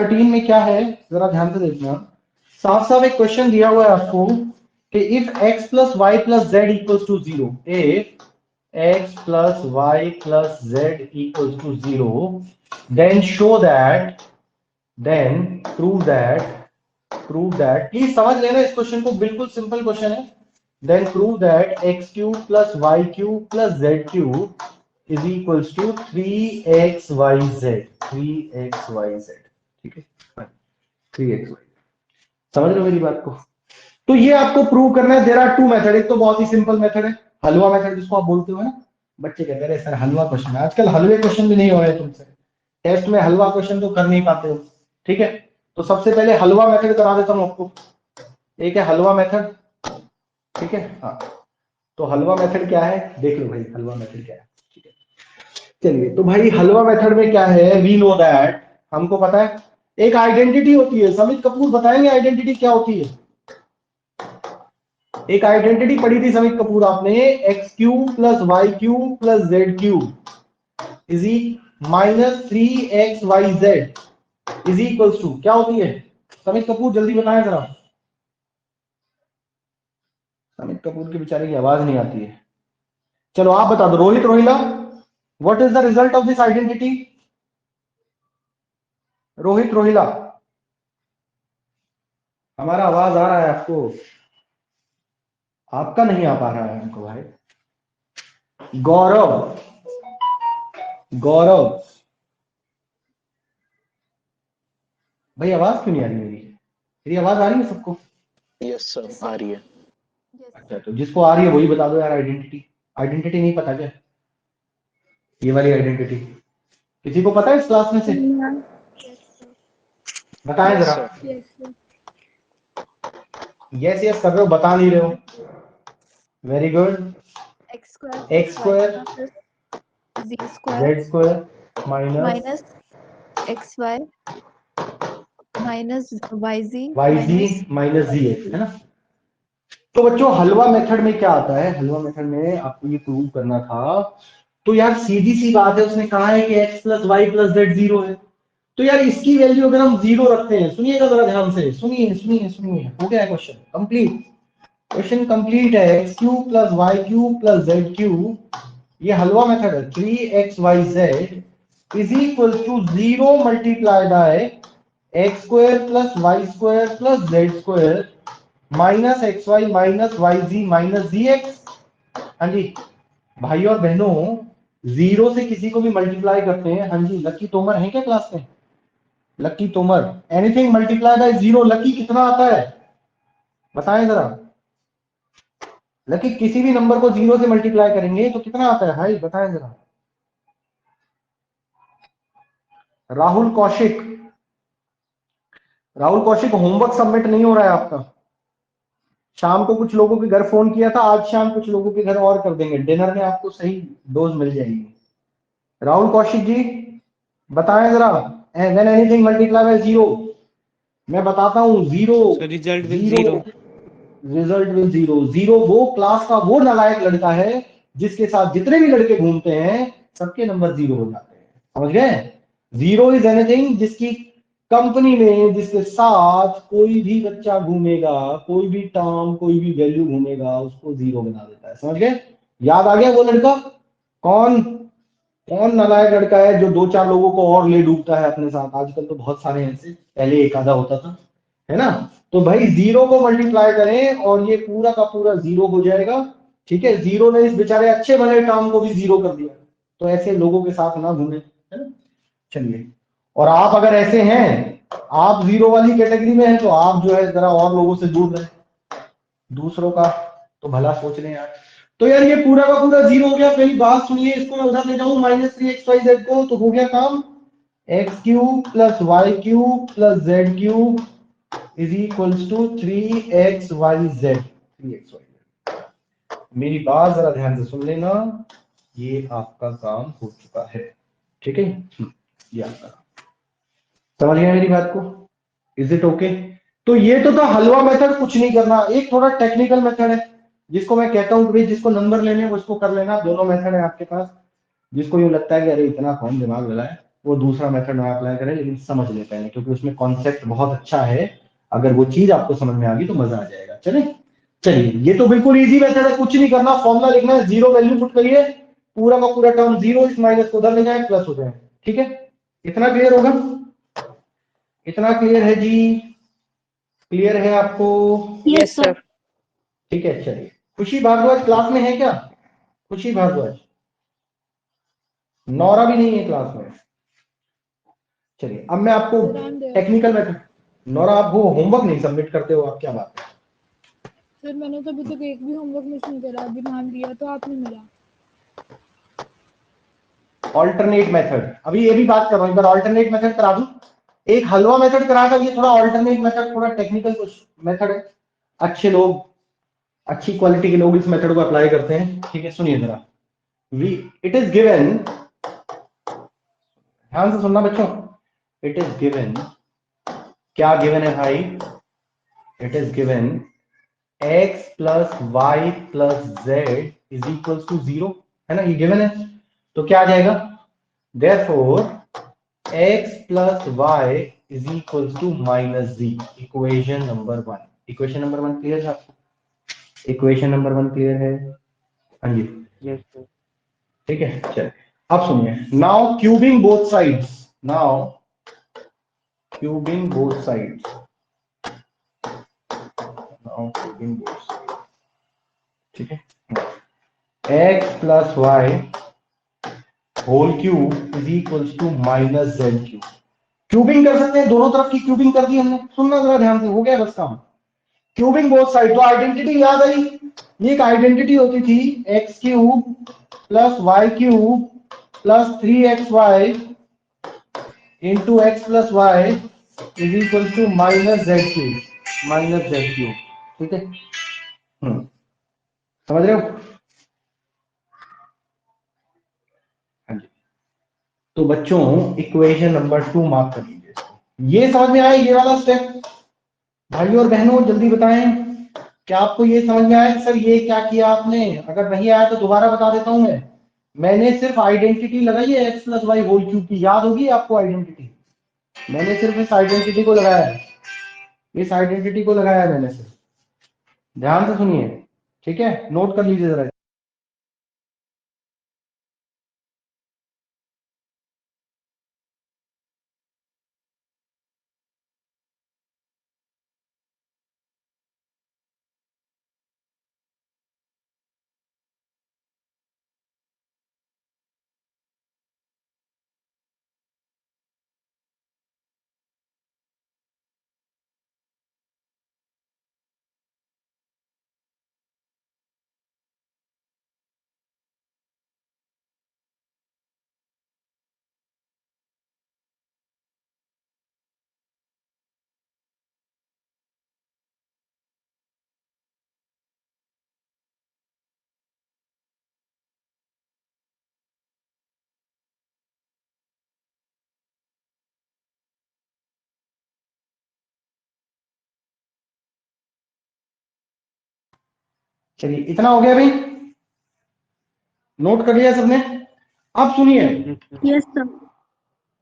13 में क्या है जरा ध्यान से देखना। साफ साफ एक क्वेश्चन दिया हुआ है आपको कि if x plus y plus z equals to zero, if x plus y plus z equals to zero, then show that, then prove that, please समझ लेना इस क्वेश्चन को, बिल्कुल सिंपल क्वेश्चन है। Then prove that x cube plus y cube plus z cube is equals to 3xyz, 3xyz, ठीक है, 3xy। समझ लो मेरी बात को। तो ये आपको प्रूव करना है। There are two method. एक तो बहुत ही सिंपल मेथड है, हलवा मेथड जिसको आप बोलते हो ना। बच्चे कहते हैं सर हलवा क्वेश्चन है, आजकल हलवे क्वेश्चन भी नहीं हो रहे तुमसे, टेस्ट में हलवा क्वेश्चन तो कर नहीं पाते हो, ठीक है। तो सबसे पहले हलवा मेथड करा देता हूं आपको। एक है हलवा मेथड, ठीक है। हाँ, तो हलवा मेथड क्या है देख लो भाई, हलवा मेथड क्या है, ठीक है। चलिए, तो भाई हलवा मेथड में क्या है, वी नो दैट, हमको पता है एक आइडेंटिटी होती है। समित कपूर बताएंगे आइडेंटिटी क्या होती है। एक आइडेंटिटी पढ़ी थी समित कपूर आपने, x cube plus y cube plus z cube is minus 3xyz is equals to क्या होती है। समित कपूर जल्दी बताएं जरा। समित कपूर के बेचारे की आवाज नहीं आती है। चलो आप बता दो, Rohit Rohila, what is the result of this identity. Rohit Rohila, हमारा आवाज आ रहा है आपको, आपका नहीं आ पा रहा है हमको भाई। गौरव, गौरव भाई, आवाज क्यों नहीं आ रही मेरी, मेरी आवाज आ रही है सबको। यस सर, आ रही है। अच्छा, तो जिसको आ रही है वही बता दो यार आइडेंटिटी। आइडेंटिटी नहीं पता क्या, ये वाली आइडेंटिटी किसी को पता है इस क्लास में से, बताएं यस जरा। सर। यस यस कर रहे हो, बता नहीं रहे हो। Very good. X square x plus y square plus z square z square minus minus x y minus y z y z minus z x, है ना। तो बच्चों हलवा मेथड में क्या आता है, हलवा मेथड में आपको ये प्रूव करना था। तो यार सीधी सी बात है, उसने कहा है कि x plus y plus z zero है। तो यार इसकी वैल्यू अगर हम जीरो रखते हैं, सुनिएगा जरा ध्यान से, सुनिए सुनिए सुनिए, हो गया है क्वेश्चन कंप्लीट। क्वेश्चन कंप्लीट है। X cube plus y cube plus z cube, ये हलवा मेथड है, 3xyz is equal to zero multiply by x square plus y square plus z square minus x y minus y z minus z x. हाँ जी भाई और बहनों, zero से किसी को भी मल्टीप्लाई करते हैं। हाँ जी, लक्की तोमर है क्या क्लास में, Lucky Tomar, anything multiply by zero Lucky कितना आता है बताएं जरा। लक्की किसी भी नंबर को जीरो से मल्टीप्लाई करेंगे तो कितना आता है भाई बताएं जरा। राहुल कौशिक, राहुल कौशिक होमवर्क सबमिट नहीं हो रहा है आपका। शाम को कुछ लोगों के घर फोन किया था, आज शाम कुछ लोगों के घर और कर देंगे, डिनर में आपको सही डोज मिल जाएगी। राहुल कौशिक जी बताएं जरा, when anything multiply by zero, मैं बताता हूं zero, result will zero, zero. Result will zero. Zero वो क्लास का वो नालायक लड़का है जिसके साथ जितने भी लड़के घूमते हैं सबके नंबर जीरो हो जाते हैं, समझ गए। जीरो इज एनीथिंग जिसकी कंपनी में, जिसके साथ कोई भी बच्चा घूमेगा, कोई भी टर्म कोई भी वैल्यू घूमेगा उसको जीरो बना देता है, समझ गए। याद आ गया वो लड़का कौन, कौन नालायक लड़का है जो दो चार लोगों को और ले डूबता है अपने साथ। आजकल तो बहुत सारे ऐसे, पहले एक आधा होता था, है ना। तो भाई जीरो को मल्टीप्लाई करें और ये पूरा का पूरा जीरो हो जाएगा, ठीक है। जीरो ने इस बेचारे अच्छे भले टर्म को भी जीरो कर दिया, तो ऐसे लोगों के साथ ना घूमे, है ना। चलिए, और आप अगर ऐसे हैं, आप जीरो वाली कैटेगरी में हैं, तो आप जो है जरा और लोगों से दूर रहें, दूसरों का तो भला सोच लें यार। तो यार ये पूरा का पूरा जीरो हो गया। पहली बात सुनिए, इसको मैं उधर ले जाऊं माइनस 3xyz को, तो हो गया काम, x cube plus y cube plus z cube is equals to 3xyz, 3xyz। मेरी बात जरा ध्यान से सुन लेना, ये आपका काम हो चुका है, ठीक है। ये आपका समझ गया मेरी बात को, इज इट ओके। तो ये तो था हलवा मेथड, कुछ नहीं करना। एक थोड़ा टेक्निकल मेथड है जिसको मैं कहता हूं कि जिसको नंबर लेने हैं उसको कर लेना। दोनों मेथड है आपके पास, जिसको यूं लगता है कि अरे इतना कौन दिमाग लगाए, वो दूसरा मेथड ना अप्लाई करें, लेकिन समझ ले पहले, क्योंकि उसमें कॉन्सेप्ट बहुत अच्छा है। अगर वो चीज आपको समझ में आ गई तो मजा आ जाएगा। चलिए ये तो बिल्कुल इजी मेथड है, कुछ नहीं करना, फॉर्मूला लिखना है, जीरो वैल्यू पुट करिए, पूरा का पूरा टर्म जीरो, इस माइनस को उधर ले जाए, प्लस हो जाए। ठीक है, इतना क्लियर होगा? इतना क्लियर है जी? क्लियर है आपको? Yes sir. ठीक है, चलिए। खुशी भारद्वाज क्लास में है क्या? खुशी भारद्वाज? नौरा भी नहीं है क्लास में। चलिए अब मैं आपको टेक्निकल मेथड। नौरा, आप वो होमवर्क नहीं सबमिट करते हो, आप क्या बात है? सर मैंने तो अभी तक एक भी होमवर्क मिस नहीं करा, अभी नाम दिया तो आपने मेरा। ऑल्टरनेट मेथड, अभी ये भी बात कर रहा हूं, एक बार ऑल्टरनेट मेथड करा दूं। एक हलवा मेथड कराता, ये थोड़ा ऑल्टरनेट मेथड, थोड़ा टेक्निकल कुछ मेथड है। अच्छे लोग, अच्छी क्वालिटी के लोग इस मेथड को अप्लाई करते हैं। ठीक है, सुनिए जरा। वी इट इज गिवन, ध्यान से सुनना बच्चों। इट इज गिवन, क्या गिवन है भाई? It is given x plus y plus z is equal to zero, है ना? ये गिवन है, तो क्या आ जाएगा? Therefore x plus y is equal to minus z, equation number 1। Equation number 1 clear है आपको? इक्वेशन नंबर 1 क्लियर है? हाँ जी, यस सर। ठीक है। चलिए अब सुनिए, now cubing both sides, now cubing both sides, now cubing both sides. ठीक है, x plus y whole cube is equal to minus z cube. Cubing कर सकते हैं, दोनों तरफ की क्यूबिंग कर दी हमने। सुनना जरा ध्यान से, हो गया बस काम। क्यूबिंग बोथ साइड, तो आइडेंटिटी याद आई? ये एक आइडेंटिटी होती थी, x cube plus y cube plus 3xy into x plus y is equal to minus z cube, minus z cube. ठीक है, समझ रहे हो? हाँ जी। तो बच्चों इक्वेशन नंबर 2 मार्क कर लीजिए इसको। ये समझ में आया ये वाला स्टेप? भाई और बहनों जल्दी बताएं, क्या आपको ये समझ में आया कि सर ये क्या किया आपने? अगर नहीं आया तो दोबारा बता देता हूं मैं। मैंने सिर्फ आइडेंटिटी लगाई है x plus y whole cube की, याद होगी आपको आइडेंटिटी? मैंने सिर्फ इस आइडेंटिटी को लगाया है, इस आइडेंटिटी को लगाया है मैंने सिर्फ। ध्यान से सुनिए, ठीक है? नोट कर लीजिए जरा। चलिए इतना हो गया भाई, नोट कर लिया सबने? अब सुनिए, यस सर।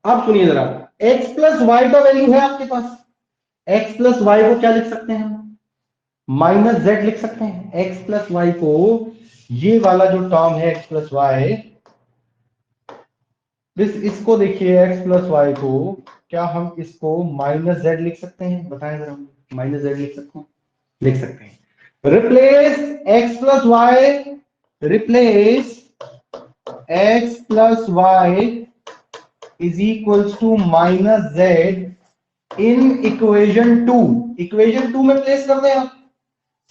अब सुनिए जरा। x प्लस वाई का वैल्यू है आपके पास, x प्लस वाई को क्या लिख सकते हैं? माइनस जेड लिख सकते हैं। x प्लस वाई को, ये वाला जो टर्म है x प्लस वाई, इसको देखिए, x प्लस वाई को क्या हम इसको माइनस जेड लिख सकते हैं? बताएं जरा, माइनस जेड लिख सकते हैं? लिख सकते हैं। Replace x plus y, replace x plus y is equal to minus z in equation 2। Equation 2 में प्लेस कर दें आप,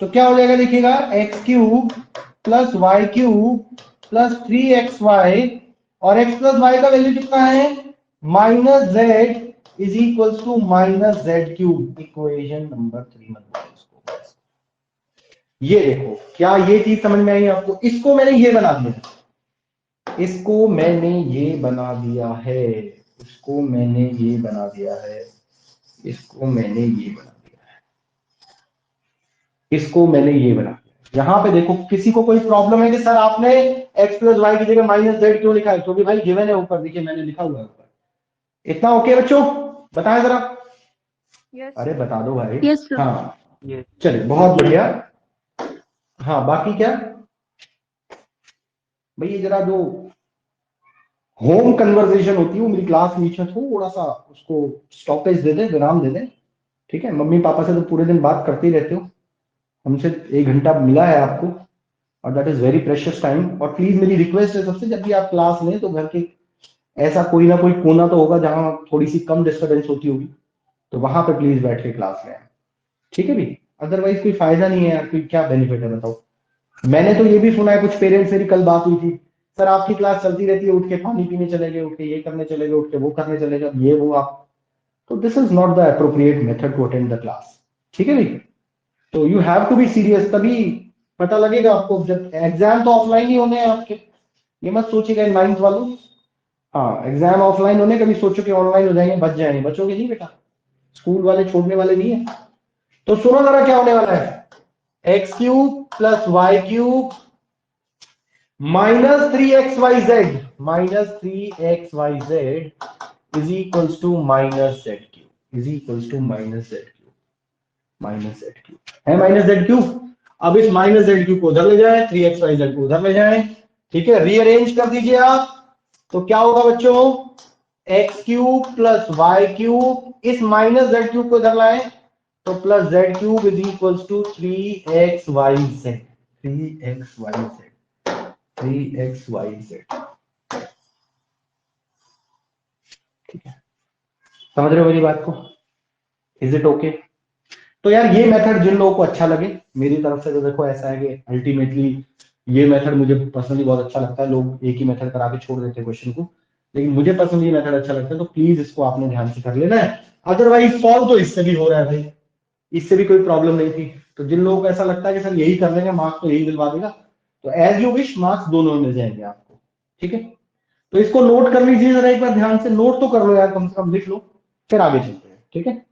तो क्या हो जाएगा देखिएगा, x cube plus y cube plus 3xy, और x प्लस वाई का वैल्यू कितना है? Minus z is equal to minus z cube. Equation number 3 मत बोलो इसको। ये देखो, क्या ये चीज समझ में आई आपको? इसको मैंने ये बना दिया, इसको मैंने ये बना दिया है, इसको मैंने ये बना दिया है, इसको मैंने ये बना दिया है, इसको मैंने ये बना दिया। यहां पे देखो, किसी को कोई प्रॉब्लम है कि सर आपने x प्लस वाई की जगह माइनस जेड क्यों लिखा है? क्योंकि भाई गिवन है ऊपर, देखिए मैंने लिखा हुआ है ऊपर, इतना ओके बच्चों? बताएं जरा। Yes, अरे sir. बता दो भाई। Yes, sir. हाँ चलिए बहुत बढ़िया। हाँ बाकी क्या भाई, ये जरा जो होम कन्वर्सेशन होती है वो मेरी क्लास के बीच में थोड़ा सा उसको स्टॉपेज दे दे, विराम दे दे। ठीक है, मम्मी पापा से तो पूरे दिन बात करते ही रहते हो, हमसे 1 घंटा मिला है आपको, और that is very precious time. और प्लीज मेरी रिक्वेस्ट है सबसे, जब भी आप क्लास लें तो घर के ऐसा कोई ना कोई कोना तो होगा जहां थोड़ी सी कम डिस्टर्बेंस होती होगी, तो वहां पे प्लीज बैठ के क्लास लें। ठीक है भी, अदरवाइज कोई फायदा नहीं है यार, कोई क्या बेनिफिट है बताओ। मैंने तो ये भी सुना है, कुछ पेरेंट्स से भी कल बात हुई थी, सर आपकी क्लास चलती रहती है, उठ के पानी पीने चले गए, उठ के ये करने चले गए, उठ के वो करने चले गए, ये वो आप, तो this is not the appropriate method to attend the class. ठीक है भाई, तो you have to be serious, तभी पता लगेगा आपको। जब एग्जाम तो ऑफलाइन ही होने हैं आपके, ये मत सोचिएगा 9th वालों। हाँ एग्जाम ऑफलाइन होने, कभी सोचो कि ऑनलाइन हो जाएंगे बच जाएंगे, बचोगे नहीं बेटा, स्कूल वाले छोड़ने वाले नहीं है। तो सुनो जरा क्या होने वाला है, x cube plus y cube minus 3xyz minus 3xyz is equals to minus z cube, is equals to minus z cube, minus z cube है, माइनस जेड क्यूब। अब इस माइनस जेड क्यूब को उधर ले जाए, 3xyz को उधर ले जाए। ठीक है, रीअरेंज कर दीजिए आप, तो क्या होगा बच्चों, x cube plus y cube, इस माइनस जेड क्यूब को इधर लाए तो plus z cube is equals to 3xyz, 3xyz, 3xyz। ठीक है, समझ रहे हो मेरी बात को? Is it okay? तो यार ये मेथड जिन लोगों को अच्छा लगे, मेरी तरफ से तो देखो ऐसा है कि अल्टीमेटली ये मेथड मुझे पर्सनली बहुत अच्छा लगता है। लोग एक ही मेथड करा के छोड़ देते हैं क्वेश्चन को, लेकिन मुझे पर्सनली ये मेथड अच्छा लगता है, तो प्लीज इसको आपने ध्यान से कर लेना है। अदरवाइज सॉल्व तो इससे भी हो रहा है भाई, इससे भी कोई प्रॉब्लम नहीं थी। तो जिन लोगों को ऐसा लगता है कि सर यही कर लेंगे, मार्क्स तो यही दिलवा देगा, तो एज यू विश, मार्क्स दोनों में मिल जाएंगे आपको। ठीक है, तो इसको नोट कर लीजिए जरा एक बार ध्यान से, नोट तो कर लो यार, कम से कम लिख लो, फिर आगे चलते हैं। ठीक है,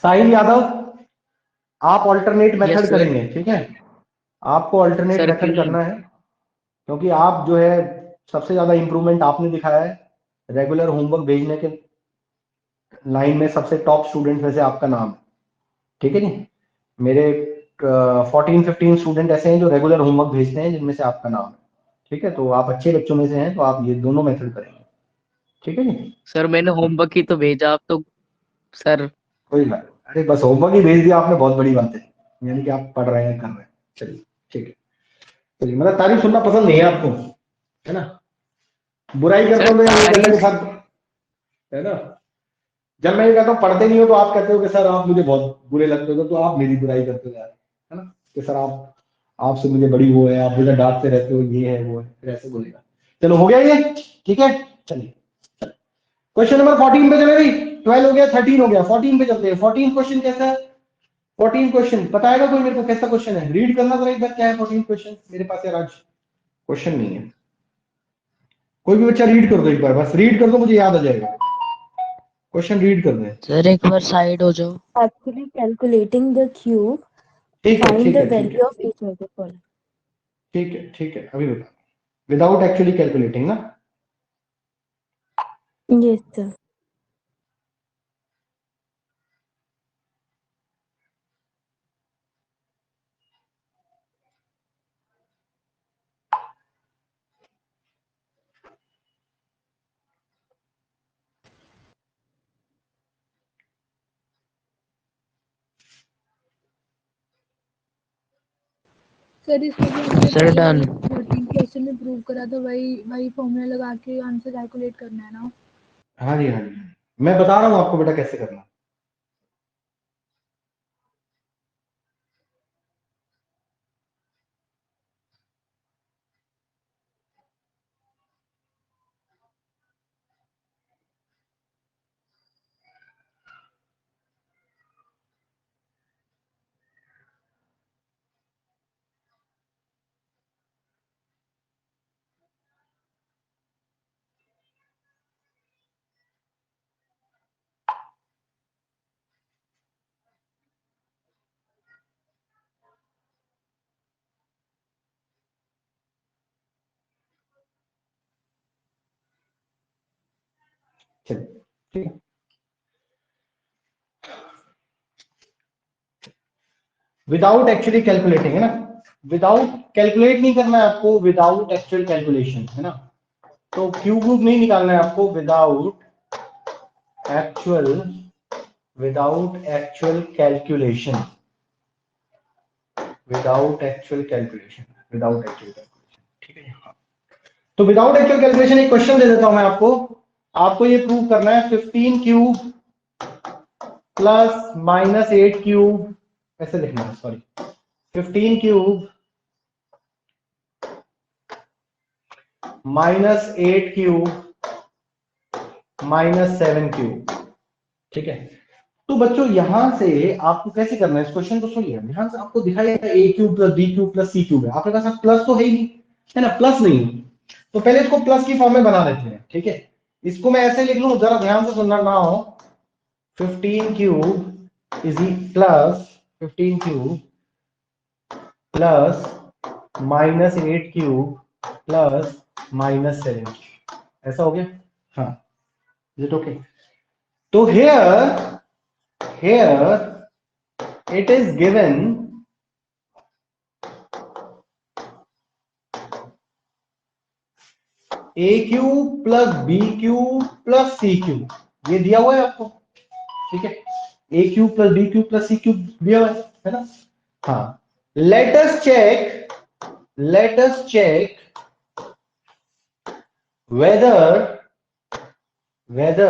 साहिल यादव, आप ऑल्टरनेट Yes, मेथड sir. करेंगे। ठीक है, आपको ऑल्टरनेट मेथड Circle. करना है, क्योंकि आप जो है सबसे ज्यादा इंप्रूवमेंट आपने दिखाया है, रेगुलर होमवर्क भेजने के लाइन में सबसे टॉप स्टूडेंट में से आपका नाम है। ठीक है जी, मेरे 14-15 स्टूडेंट ऐसे हैं जो रेगुलर होमवर्क भेजते हैं, जिनमें से आपका नाम है। ठीक है, तो आप अच्छे बच्चों में से हैं, तो आप ये दोनों मेथड करेंगे। ठीक है जी, सर मैंने होमवर्क ही तो भेजा, आप तो सर। कोई बात नहीं। अरे बस होमवर्क ही भेज दिया आपने, बहुत बड़ी बात है, यानी कि आप पढ़ रहे हैं, कर रहे हैं। चलिए ठीक है, चलिए, मतलब तारीफ सुनना पसंद नहीं है आपको, है ना? बुराई करते सर हो तो यार ये कहते हैं कि तारीफ। सर, है ना, जब मैं ये कहता हूँ पढ़ते नहीं हो तो आप कहते हो कि सर आप मुझे बहुत बुरे लगते हो, तो आप मेरी बुराई करते हो यार, है ना, कि सर आप, आपसे मुझे बड़ी वो है, आप मुझे डांटते रहते हो, ये है वो है, फिर ऐसे बोलेगा। चलो हो गया ये, ठीक है। चलिए क्वेश्चन नंबर 14 पे चले भाई, 12 हो गया, 13 हो गया, 14 पे चलते हैं। 14 क्वेश्चन कैसा है? 14 क्वेश्चन बताएगा कोई मेरे को कैसा क्वेश्चन है? रीड करना जरा एक बार, क्या है 14 क्वेश्चन मेरे पास यार, आज क्वेश्चन नहीं है। कोई भी बच्चा रीड कर दो एक बार, बस रीड कर दो, मुझे याद आ जाएगा। क्वेश्चन रीड कर दे। सर एक बार साइड हो जाओ। Actually calculating the cube, ठीक है find ठीक the है ठीक है value of each multiple. ठीक है ठीक है, अभी बता, विदाउट एक्चुअली कैलकुलेटिंग ना। Yes, sir. सर इसमें भी हमने सर पहले डन। वाले 13 क्वेश्चन में प्रूव करा था, वही वही फॉर्मूला लगा के आंसर कैलकुलेट करना है ना। हाँ जी हाँ जी, मैं बता रहा हूँ आपको बेटा कैसे करना। चलिए ठीक है। विदाउट एक्चुअली कैलकुलेटिंग, है ना, विदाउट कैलकुलेट नहीं करना है आपको, विदाउट एक्चुअल कैलकुलेशन, है ना। तो क्यूब रूट नहीं निकालना है आपको, actual without actual calculation, without actual calculation, without actual calculation, ठीक है। हाँ। तो विदाउट एक्चुअल कैलकुलेशन एक क्वेश्चन दे देता हूं मैं आपको, आपको ये प्रूव करना है 15 क्यूब प्लस माइनस 8 क्यूब, ऐसे लिखना है, sorry 15 cube minus 8 cube minus 7 cube, ठीक है। तो बच्चों यहां से आपको कैसे करना है, इस क्वेश्चन को सुनिए, ध्यान से, आपको दिखाई देगा a cube plus b cube plus c cube है, आपके पास प्लस तो है ही नहीं, है ना, प्लस नहीं है, तो पहले इसको प्लस की फॉर्म में बना देते हैं, ठीक है। इसको मैं ऐसे लिख लूं, जरा ध्यान से सुनना ना हो, 15 cube is plus 15 cube plus minus 8 cube plus minus 7, ऐसा हो गया। हाँ, इज इट ओके? तो here it is given a cube plus b cube plus c cube, ये दिया हुआ है आपको, ठीक है। a cube plus b cube plus c cube दिया हुआ है ना। हाँ, let us check whether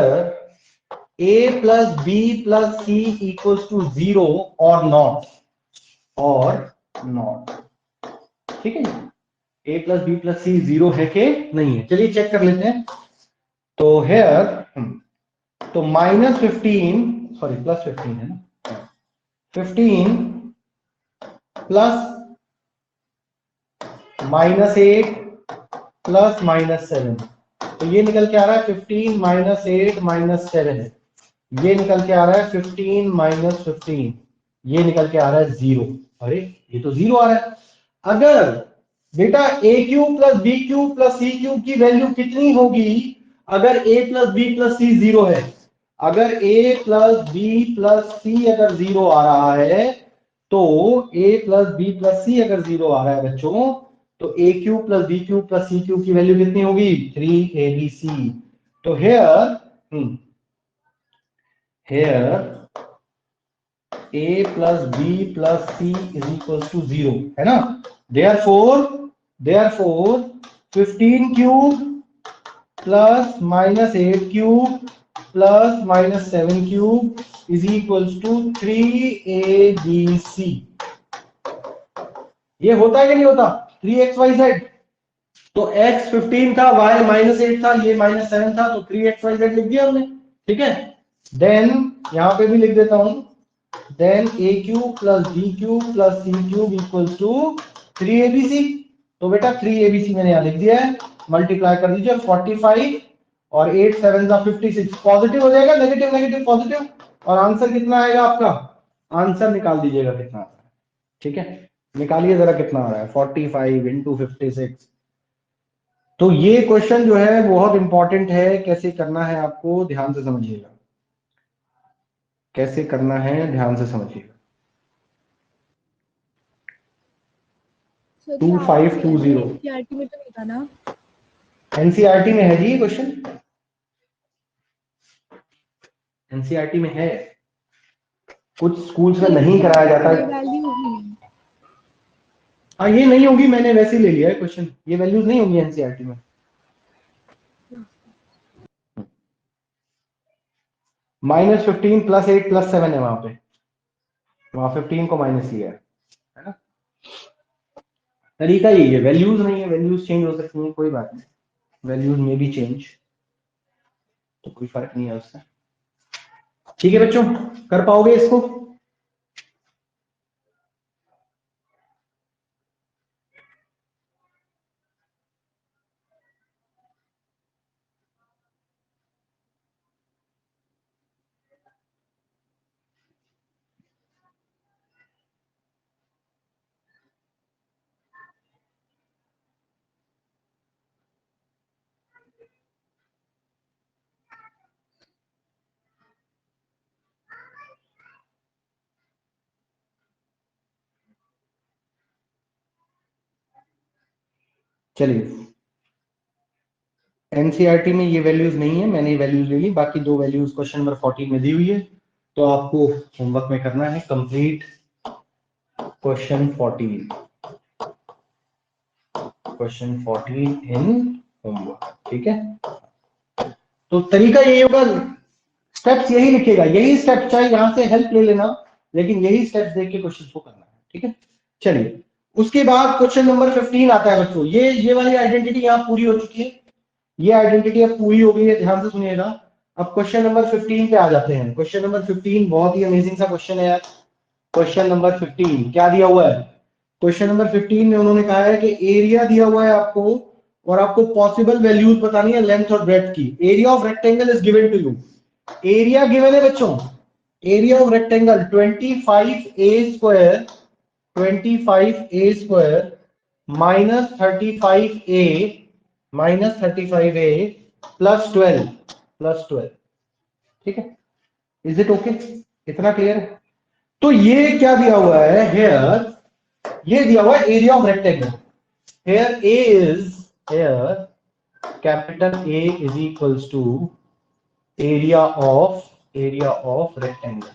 a plus b plus c equals to 0 or not, ठीक है। a plus b plus c 0 है कि नहीं है, चलिए चेक कर लेते हैं। तो हेयर तो -15, सॉरी +15 है ना, 15 प्लस -8 प्लस -7, तो ये निकल के आ रहा है 15 -8 -7, ये निकल के आ रहा है 15 -15, ये निकल के आ रहा है 0। अरे ये तो 0 आ रहा है। अगर बेटा a cube plus b cube plus c cube की वैल्यू कितनी होगी अगर a plus b plus c 0 है, अगर a plus b plus c अगर 0 आ रहा है, तो a plus b plus c अगर 0 आ रहा है बच्चों, तो a cube plus b cube plus c cube की वैल्यू कितनी होगी, 3abc। तो here a plus b plus c is equals to 0, है ना। therefore 15 cube plus -8 cube plus -7 cube is equals to 3abc। ये होता है कि नहीं होता, 3xyz, तो x 15 था, y -8 था, ये -7 था, तो 3xyz लिख दिया हमने, ठीक है। देन यहां पे भी लिख देता हूं, then a cube plus b cube plus c cube equals to 3abc। तो बेटा 3abc मैंने यहां लिख दिया है, मल्टीप्लाई कर दीजिए 45 और 8 7 जा 56, पॉजिटिव हो जाएगा, नेगेटिव नेगेटिव पॉजिटिव, और आंसर कितना आएगा आपका, आंसर निकाल दीजिएगा कितना आ रहा है, ठीक है। निकालिए जरा कितना आ रहा है, 45 इंटू 56। तो ये क्वेश्चन जो है बहुत इंपॉर्टेंट है, कैसे करना है आपको ध्यान से समझिएगा, कैसे करना है ध्यान से समझिएगा। सर 2520 एनसीईआरटी में तो नहीं था ना? एनसीईआरटी में है जी ये क्वेश्चन, एनसीईआरटी में है, कुछ स्कूल्स में नहीं कराया जाता ये है। वैल्यू होगी। हाँ ये नहीं होगी, मैंने वैसे ही ले लिया है क्वेश्चन, ये वैल्यूज नहीं होंगी एनसीईआरटी में। -15 प्लस 8 प्लस 7 है वहां पे, वहां 15 को माइनस लिया है ना। तरीका यही है, वैल्यूज नहीं है, वैल्यूज चेंज हो सकती है, कोई बात नहीं, वैल्यूज में भी चेंज, तो कोई फर्क नहीं है उससे। ठीक है बच्चों, कर पाओगे इसको? चलिए, एनसीईआरटी में ये वैल्यूज नहीं है, मैंने ये वैल्यूज ले ली, बाकी दो वैल्यूज क्वेश्चन नंबर 14 में दी हुई है, तो आपको होमवर्क में करना है कंप्लीट क्वेश्चन 14 इन होमवर्क, ठीक है। तो तरीका यही होगा, स्टेप्स यही लिखेगा, यही स्टेप, चाहे यहां से हेल्प ले लेना, लेकिन यही स्टेप्स देख के क्वेश्चन को करना है, ठीक है। चलिए, उसके बाद क्वेश्चन नंबर 15 आता है बच्चों। ये वाली आइडेंटिटी यहाँ पूरी हो चुकी है, ये आइडेंटिटी अब पूरी हो गई है, ध्यान से सुनिएगा। अब क्वेश्चन नंबर 15 पे आ जाते हैं। क्वेश्चन नंबर 15 बहुत ही अमेजिंग सा क्वेश्चन है यार। क्वेश्चन नंबर 15 क्या दिया हुआ है? क्वेश्चन नंबर 15 में उन्होंने कहा है कि एरिया दिया हुआ है आपको, और आपको पॉसिबल वैल्यूज बतानी है लेंथ और ब्रेड्थ की। Area of rectangle is given to you. Area given है बच्चों, area of rectangle 25a square, 25a square minus 35a plus 12, ठीक है। Is it okay? इतना क्लियर है? तो ये क्या दिया हुआ है हेयर, ये दिया हुआ है area of rectangle. Here a is, here capital A is equals to area of rectangle,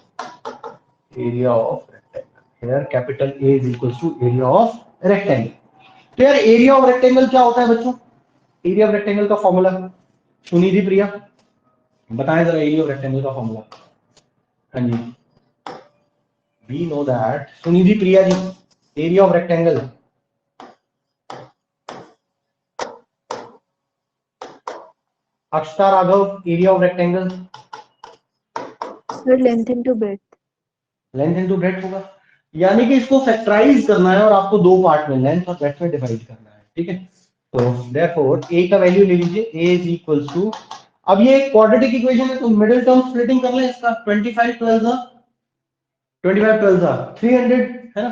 area of rectangle. Here capital A is equals to area of rectangle. तो यार एरिया ऑफ रेक्टेंगल क्या होता है बच्चों? एरिया ऑफ रेक्टेंगल का formula, Sunidhi Priya बताएं जरा area of rectangle का फॉर्मूला। हाँ जी, we know that. Sunidhi Priya ji, area of rectangle. Akshata Raghav, area of rectangle. Sir length into breadth. Length into breadth होगा, यानी कि इसको फैक्टराइज करना है और आपको दो पार्ट में लेंथ और ब्रेड्थ में डिवाइड करना है, ठीक है। तो देयरफॉर a का वैल्यू ले लीजिए, a इज इक्वल्स टू, अब ये एक क्वाड्रेटिक इक्वेशन है तो मिडिल टर्म स्प्लिटिंग कर लें इसका। 25 12 300 है ना,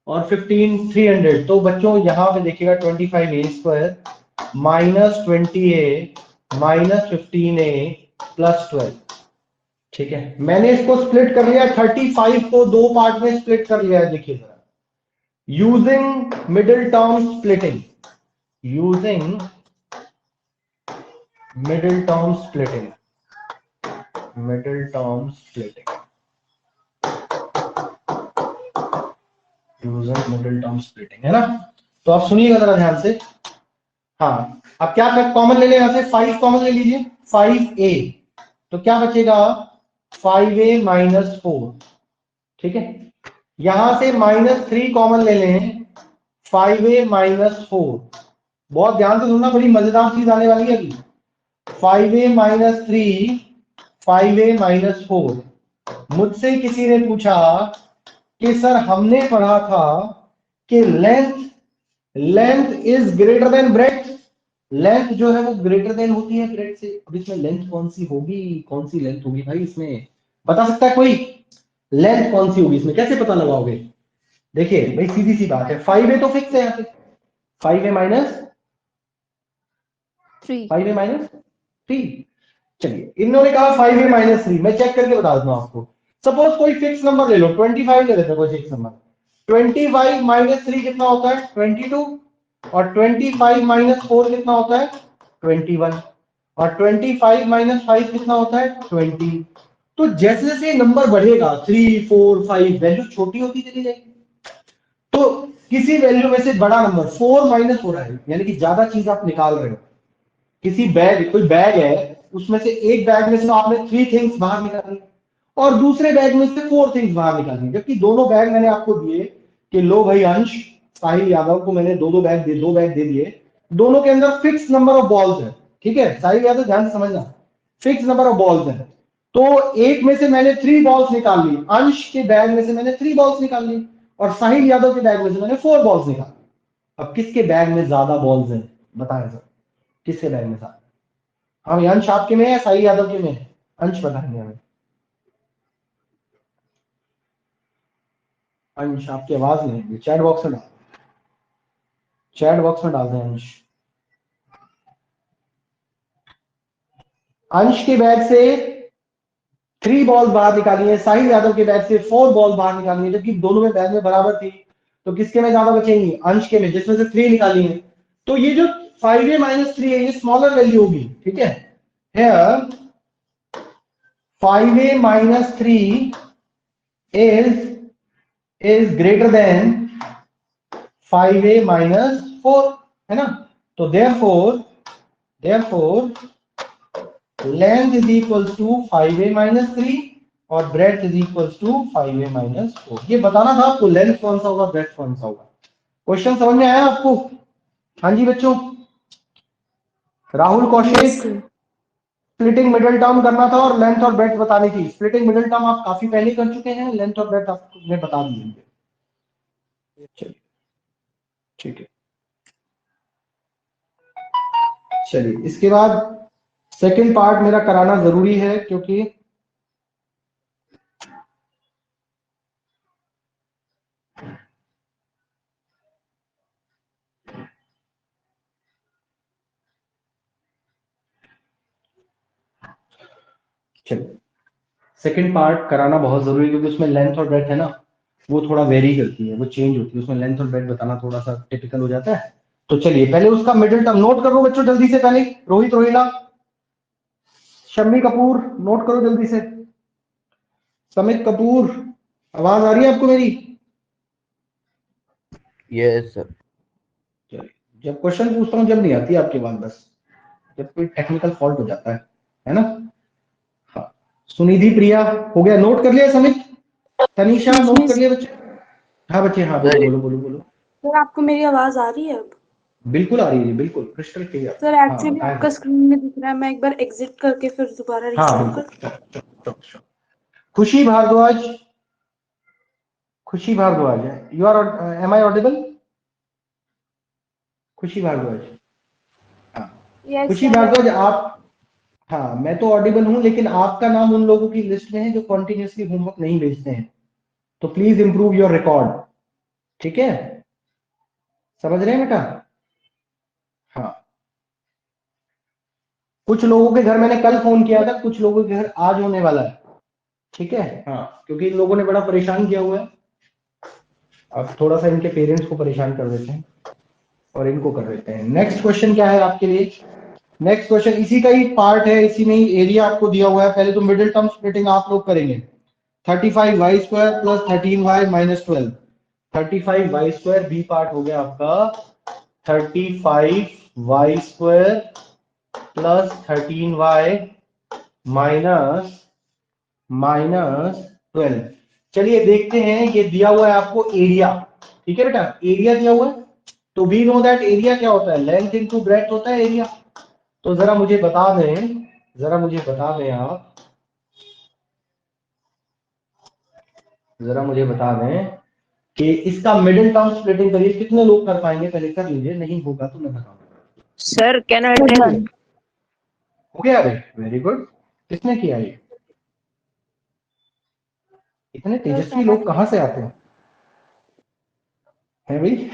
और 15 300। तो बच्चों यहां पे देखिएगा 25a square minus 20a minus 15a plus 12, ठीक है। मैंने इसको स्प्लिट कर लिया, 35 को दो पार्ट में स्प्लिट कर लिया है, देखिए जरा, using middle term splitting, using middle term splitting, middle term splitting, using middle term splitting, है ना। तो आप सुनिएगा जरा ध्यान से। हाँ, अब क्या कॉमन ले लें यहां से, 5 कॉमन ले लीजिए, 5a, तो क्या बचेगा 5a माइनस 4, ठीक है। यहां से -3 कॉमन ले लें, 5a माइनस 4। बहुत ध्यान से सुनना, बड़ी मजेदार चीज आने वाली है अभी। 5a minus 3, 5a minus 4। मुझसे किसी ने पूछा कि सर हमने पढ़ा था कि length is greater than breadth, length जो है वो ग्रेटर देन होती है ब्रेड्थ से। अब इसमें लेंथ कौन सी होगी, कौन सी लेंथ होगी भाई इसमें, बता सकता है कोई? लेंथ कौन सी होगी इसमें, कैसे पता लगाओगे? देखिए भाई सीधी सी बात है, 5a तो फिक्स है यहाँ पे, 5a माइनस 3। चलिए, इन्होंने कहा 5a माइनस 3, मैं चेक करके बता देता हूं आपको। सपोज कोई फिक्स नंबर ले लो, 25 ले लेते हैं, कोई फिक्स नंबर। 25 माइनस 3 कितना होता है? 22, और 25 माइनस 4 कितना होता है? 21, और 25 माइनस 5 कितना होता है? 20। तो जैसे जैसे नंबर बढ़ेगा 3 4 5, वैल्यू छोटी होती चली जाएगी। तो किसी वैल्यू में से बड़ा नंबर 4 माइनस हो रहा है, यानी कि ज्यादा चीज आप निकाल रहे हो। किसी बैग, कोई बैग है, उसमें से एक बैग में से आपने 3 थिंग्स बाहर निकाली और दूसरे बैग में से 4 थिंग्स बाहर निकाली, जबकि दोनों बैग मैंने आपको दिए कि लो भाई अंश, साहिल यादव को मैंने दो बैग दे दिए, दोनों के अंदर फिक्स नंबर ऑफ बॉल्स है, ठीक है। साहिल यादव ध्यान से समझना, फिक्स नंबर ऑफ बॉल्स है। तो एक में से मैंने 3 बॉल्स निकाल ली, अंश के बैग में से मैंने 3 बॉल्स निकाल ली, और साहिल यादव के बैग में से मैंने 4 बॉल्स निकाली। अब किसके बैग में ज्यादा बॉल्स हैं, बताएं सर, किसके बैग में ज्यादा? हाँ, अंश आपके में है, साहिल यादव के में है? अंश बताएंगे हमें। अंश आपकी आवाज नहीं, चैट बॉक्स में डाल, चैट बॉक्स में डाल दें अंश। अंश के बैग से 3 बॉल बाहर निकाली है, साहिल यादव के बैग से 4 बॉल बाहर निकाली है, जबकि दोनों में बैग में बराबर थी। तो किसके में ज्यादा बचेंगी? अंश के में, जिसमें से 3 निकाली है। तो ये जो 5a माइनस 3 है ये स्मॉलर वैल्यू होगी, ठीक है। Here 5a minus 3 is greater than 5a minus 4, है ना। तो therefore length is equals to 5a minus 3 और breadth is equals to 5a minus 4। ये बताना था आपको लेंथ कौन सा होगा, ब्रेड्थ कौन सा होगा। क्वेश्चन समझ में आया आपको? हाँ जी बच्चों। Rahul Kaushik, Yes, sir. Splitting middle term करना था और लेंथ और ब्रेड्थ बतानी थी। स्प्लिटिंग मिडिल टर्म आप काफी पहले कर चुके हैं, लेंथ और ब्रेड्थ आपने बता दिए। चलिए ठीक है। चलिए इसके बाद सेकंड पार्ट मेरा कराना जरूरी है, क्योंकि चलिए सेकंड पार्ट कराना बहुत जरूरी है, क्योंकि उसमें लेंथ और ब्रेड्थ है ना, वो थोड़ा वेरी करती है, वो चेंज होती है, उसमें लेंथ और ब्रेड्थ बताना थोड़ा सा टिपिकल हो जाता है। तो चलिए पहले उसका मिडिल टर्म नोट करो बच्चों जल्दी से। पहले रोहित रोहिला, शम्मी कपूर नोट करो जल्दी से। समित कपूर, आवाज आ रही है आपको मेरी? Yes sir. जब क्वेश्चन पूछता हूँ जब नहीं आती आपकी बात, बस जब कोई टेक्निकल फॉल्ट हो जाता है ना। हाँ सुनिधि प्रिया हो गया, नोट कर लिया समित? तनीषा नोट कर लिया बच्चे? हाँ बच्चे, हाँ बोलो बोलो बोलो बोलो। सर आपको मेरी आवाज आ रही है अब? बिल्कुल आ रही है, बिल्कुल क्रिस्टल क्लियर। सर हाँ एक्चुअली आपका स्क्रीन में दिख रहा है, मैं एक बार एग्जिट करके फिर दोबारा हाँ रिस्टार्ट कर। खुशी भारद्वाज, खुशी भारद्वाज है, you are am I audible? Khushi Bhardwaj, हाँ खुशी भारद्वाज आप, हाँ मैं तो ऑडिबल हूं, लेकिन आपका नाम उन लोगों की लिस्ट में है जो कॉन्टिन्यूसली होमवर्क नहीं भेजते हैं, तो प्लीज इंप्रूव योर रिकॉर्ड, ठीक है? समझ रहे हैं बेटा? हाँ कुछ लोगों के घर मैंने कल फोन किया था, कुछ लोगों के घर आज होने वाला है, ठीक है? हाँ क्योंकि इन लोगों ने बड़ा परेशान किया हुआ है। अब थोड़ा सा इनके पेरेंट्स को परेशान कर देते हैं और इनको कर देते हैं। नेक्स्ट क्वेश्चन क्या है आपके लिए? नेक्स्ट क्वेश्चन इसी का ही पार्ट है, इसी में ही एरिया आपको दिया हुआ है। पहले तो मिडिल टर्म स्प्लिटिंग आप लोग करेंगे। 35y square plus 13y minus 12। 35y square b part हो गया आपका 35y square plus 13y minus 12। चलिए देखते हैं, ये दिया हुआ है आपको एरिया, ठीक है बेटा? एरिया दिया हुआ है, तो वी नो दैट एरिया क्या होता है, लेंथ इनटू ब्रेड्थ होता है एरिया। तो जरा मुझे बता दें आप, जरा मुझे बता दें कि इसका मिडिल टर्म स्प्लिटिंग करिए, कितने लोग कर पाएंगे? पहले कर लीजिए, नहीं होगा तो मैं बताऊंगा। Sir can I tell? हो गया अरे, वेरी गुड। किसने किया ये? इतने तेजस्वी लोग कहां से आते हैं है भाई?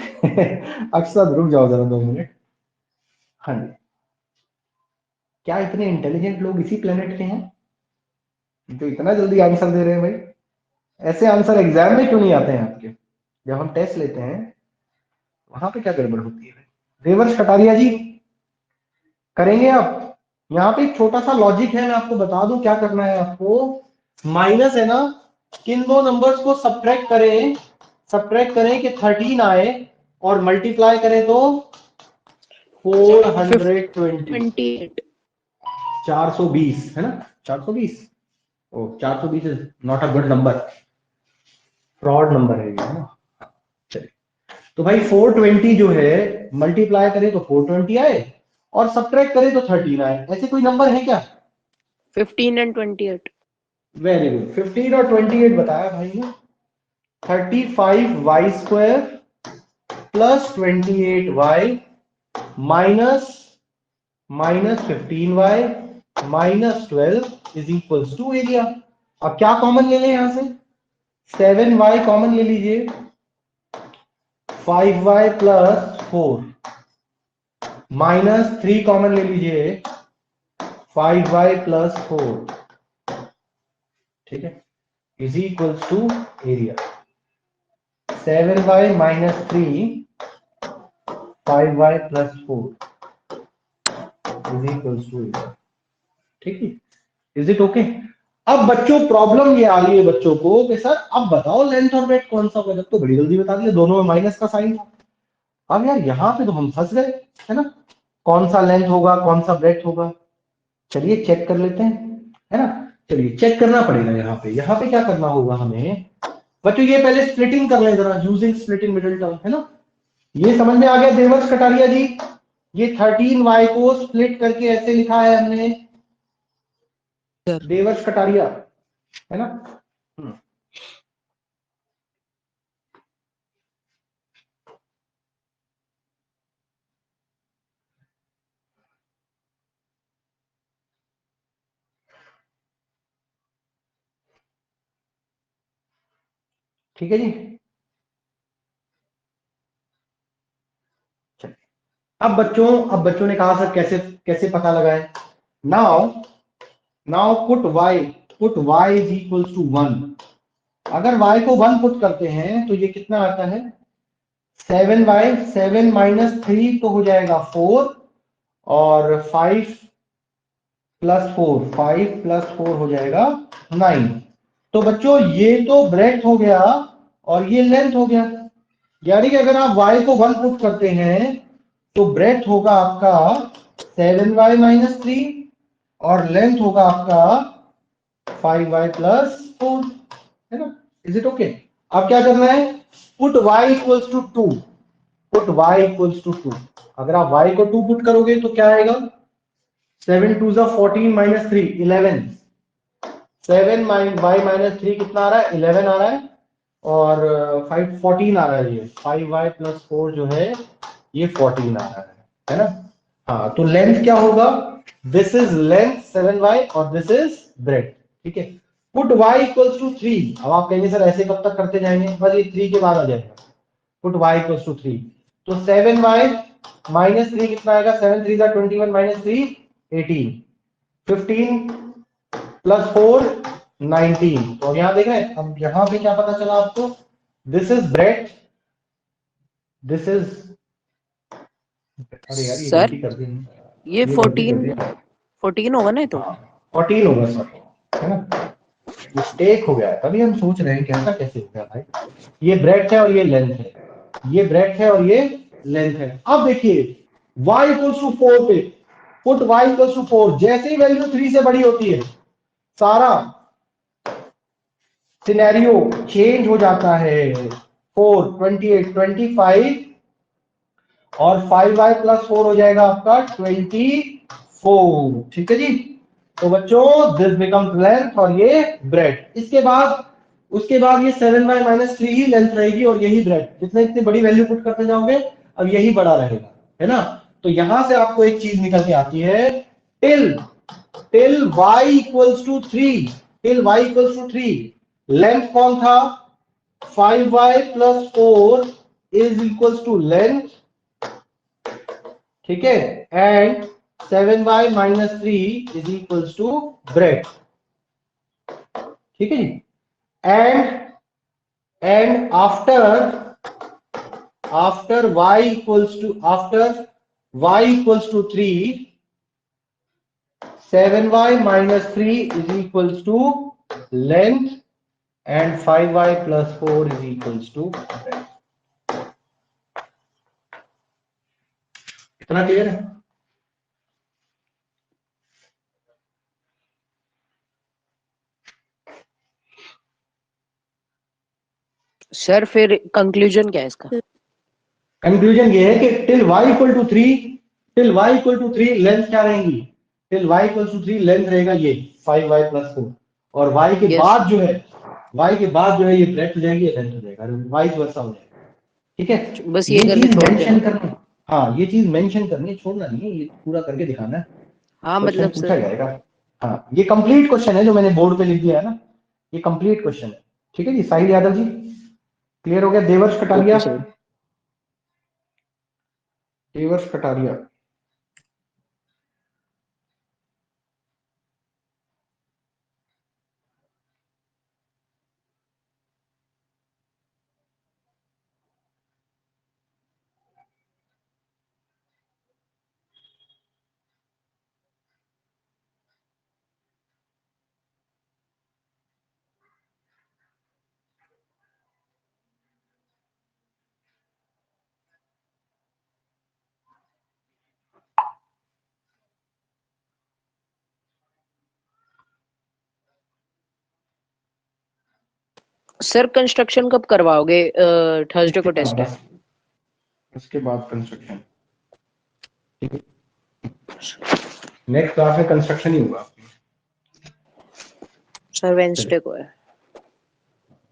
अक्सर रुक जाओ जरा 2 मिनट। हाँ जी, क्या इतने इंटेलिजेंट लोग इसी प्लेनेट के हैं जो इतना जल्दी आंसर दे रहे हैं? भाई ऐसे आंसर एग्जाम में क्यों नहीं आते हैं आपके? जब हम टेस्ट लेते हैं वहां पे क्या गड़बड़ होती है? देवर्ष कटारिया जी करेंगे आप? यहाँ पे एक छोटा सा लॉजिक है, मैं आपको बता दूं क्या करना है आपको। माइनस है ना, किन दो नंबर्स को सब्ट्रैक्ट करें कि 13 आए और मल्टीप्लाई करें तो 420, 420 है ना? 420, ओ 420 is not a good number, fraud number है ये, है ना? चलिए तो भाई 420 जो है मल्टीप्लाई करें तो 420 आए और सब्ट्रैक्ट करें तो 13 आए, ऐसे कोई नंबर है क्या? 15 and 28। वेरी गुड, 15 और 28 बताया भाई ने। 35y square plus 28y minus 15y minus 12 is equals to area. अब क्या कॉमन ले लें यहां से? 7y कॉमन ले लीजिए, 5y प्लस 4 माइनस 3 कॉमन ले लीजिए, 5y प्लस 4, ठीक है, is equals to area. 7y minus 3 5y plus 4 is equals to 8। ठीक है, इज इट ओके? अब बच्चों प्रॉब्लम ये आ रही है बच्चों को कि सर अब बताओ लेंथ और ब्रेथ कौन सा होगा, जब तो बड़ी जल्दी बता दिया, दोनों में माइनस का साइन था। अब यार यहाँ पे तो हम फंस गए, है ना? कौन सा लेंथ होगा, कौन सा ब्रेथ होगा? चलिए चेक कर लेते हैं, है ना? चलिए चेक करना पड़ेगा। यहाँ पे क्या करना होगा हमें बच्चों, ये पहले स्प्लिटिंग कर लें जरा, यूजिंग स्प्लिटिंग मिडिल टर्म, है ना? ये समझ में आ गया देवर्ष कटारिया जी? ये 13y को स्प्लिट करके ऐसे लिखा है हमने, देवर्ष कटारिया, है ना? ठीक है जी। अब बच्चों ने कहा सर कैसे कैसे पता लगाए? Now now put y is equals to 1। अगर y को 1 पुट करते हैं तो ये कितना आता है? 7y, 7 माइनस 3 तो हो जाएगा 4, और 5 प्लस 4, 5 प्लस 4 हो जाएगा 9। तो बच्चों ये तो ब्रेथ हो गया और ये लेंथ हो गया, यानी कि अगर आप y को 1 पुट करते हैं तो ब्रेथ होगा आपका 7y माइनस 3 और लेंथ होगा आपका 5y प्लस 4, है ना? Is it okay? अब क्या करना है? Put y equals to 2, put y equals to 2। अगर आप y को 2 पुट करोगे तो क्या आएगा? 7 2 जा 14 माइनस 3 11, 7 y माइनस 3 कितना आ रहा है? 11 आ रहा है, और 5 14 आ रहा है, ये 5y प्लस 4 जो है ये 14 आ रहा है ना? हाँ, तो लेंथ क्या होगा? दिस इज लेंथ 7y और दिस इज ब्रेथ। ठीक है, पुट y इक्वल्स टू 3। अब आप कहेंगे सर ऐसे कब तक करते जाएंगे? बस ये 3 के बाद आ जाएगा, पुट y इक्वल्स टू 3। तो 7y माइनस 3 कितना आएगा? 7 3 जा 21 माइनस 3 18, 15 प्लस 4 19। तो यहां देख रहे हैं, अब यहां पे क्या पता चला आपको? This is breadth, this is, अरे यार ये सर गलती कर दी, ये ये गलती कर 14 दी। 14 होगा ना ये तो? 14 होगा सर, है ना? मिस्टेक हो गया है, तभी हम सोच रहे हैं कि ऐसा कैसे हो गया भाई। ये ब्रेथ है और ये लेंथ है, ये ब्रेथ है और ये लेंथ है। अब देखिए y इक्वल्स टू 4 पे पुट y इक्वल्स टू 4, जैसे ही वैल्यू 3 से बड़ी होती है सारा सिनेरियो चेंज हो जाता है। 4 28 25 और 5y प्लस 4 हो जाएगा आपका 24। ठीक है जी? तो बच्चों दिस बिकम्स लेंथ और ये ब्रेथ। उसके बाद ये 7y माइनस 3 ही लेंथ रहेगी और यही ब्रेथ। जितने इतनी बड़ी वैल्यू पुट करते जाओगे अब यही बड़ा रहेगा, है ना? तो यहां से आपको एक चीज निकल के आती है, till y equals to 3, till y equals to 3 length कौन था? 5y plus 4 is equals to length, ठीक है, and 7y minus 3 is equals to breadth. ठीक है जी? And after y equals to 3, 7y minus 3 is equals to length and 5y plus 4 is equals to breadth. इतना clear है? Sir फिर conclusion क्या है इसका? कंक्लूजन ये है कि till y equal to 3 length क्या रहेगी? Till y equal to 3 length रहेगा ये 5y प्लस 4, और y के Yes. बाद जो है ये ब्रेथ हो जाएगी, ये लेंथ हो जाएगा, वाइस वर्सा हो जाएगा। ठीक है, बस ये ये करके चीज छोड़ मेंशन देना। करनी, हाँ ये चीज मेंशन करनी है, छोड़ना नहीं है, ये पूरा करके दिखाना है। हाँ क्वेश्चन मतलब पूछा सर। जाएगा। हाँ, ये कंप्लीट क्वेश्चन है जो मैंने बोर्ड पे लिख दिया है ना, ये कंप्लीट क्वेश्चन है। ठीक है जी? साहिल यादव जी क्लियर हो गया? Devarsh Kataria, okay sir. Devarsh Kataria. Sir construction कब करवाओगे? थर्सडे को टेस्ट है। उसके बाद कंस्ट्रक्शन, ठीक है। नेक्स्ट क्लास में कंस्ट्रक्शन ही होगा। सर वेंसडे को है।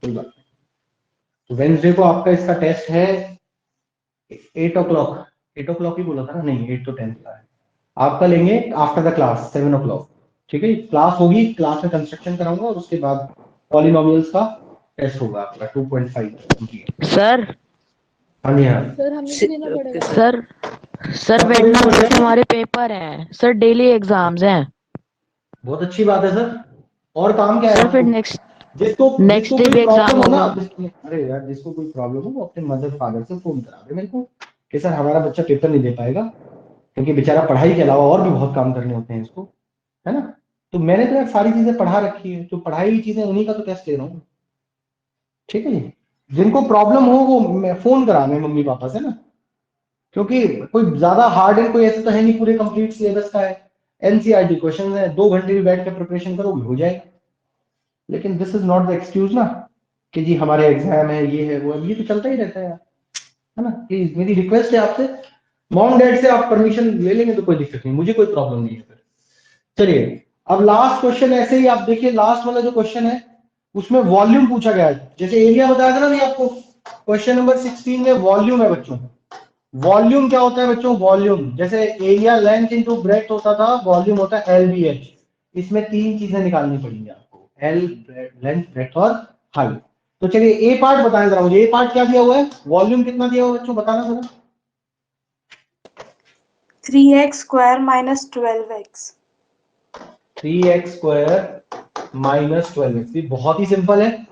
कोई बात नहीं। तो वेंसडे को आपका इसका टेस्ट है 8 o'clock। 8 o'clock ही बोला था ना? नहीं, 8 to 10 का है आपका। लेंगे आफ्टर द क्लास 7 o'clock, ठीक है। क्लास होगी, क्लास में कंस्ट्रक्शन कराऊंगा और उसके बाद पॉलिनोमियल्स का टेस्ट होगा आपका 2.5 सर हाँ जी हाँ। सर हमें भी देना पड़ेगा। सर सर वेडनेसडे से हमारे पेपर हैं सर, डेली एग्जाम्स हैं। बहुत अच्छी बात है सर। और काम क्या है सर फिर आपको? नेक्स्ट जिसको नेक्स्ट डे कोई भी एग्जाम प्रॉब्लम हो ना, होगा। अरे यार जिसको कोई प्रॉब्लम हो वो अपने मदर फादर से फोन करा दे मेरे को कि सर हमारा बच्चा पेपर नहीं दे पाएगा, क्योंकि बेचारा पढ़ाई के अलावा और भी बहुत काम करने होते हैं इसको, है ना। तो मैंने तो यार सारी चीजें पढ़ा रखी है, तो पढ़ाई हुई चीजें उन्हीं का तो टेस्ट ले रहा हूँ, ठीक है जी। जिनको प्रॉब्लम हो वो मैं फोन करा मैं मम्मी पापा से ना, क्योंकि कोई ज्यादा हार्ड है कोई ऐसा तो है नहीं, पूरे कंप्लीट सिलेबस का है, एनसीईआरटी क्वेश्चन है, 2 घंटे भी बैठ के प्रिपरेशन करोगे हो जाएगा। लेकिन this is not the excuse ना कि जी हमारे एग्जाम है, ये है वो है, ये तो चलता ही रहता है ना। प्लीज मेरी रिक्वेस्ट है आपसे, मॉम डैड से आप परमिशन ले लेंगे तो कोई दिक्कत नहीं, मुझे कोई प्रॉब्लम नहीं है फिर। चलिए अब लास्ट क्वेश्चन ऐसे ही आप देखिए, लास्ट वाला जो क्वेश्चन है उसमें वॉल्यूम पूछा गया है। जैसे एरिया बताया था ना भी आपको, क्वेश्चन नंबर 16 में वॉल्यूम है बच्चों। वॉल्यूम क्या होता है बच्चों? वॉल्यूम जैसे एरिया लेंथ इनटू ब्रेड्थ होता था, वॉल्यूम होता है LBH। इसमें 3 चीजें निकालनी पड़ेंगी आपको, L लेंथ ब्रेड्थ और हाइट। तो चलिए ए पार्ट बताएं जरा मुझे, ए पार्ट क्या दिया हुआ है, वॉल्यूम कितना दिया हुआ है बच्चों बताना जरा। 3x square minus 12x। 3x square minus 12x, ये बहुत ही सिंपल है।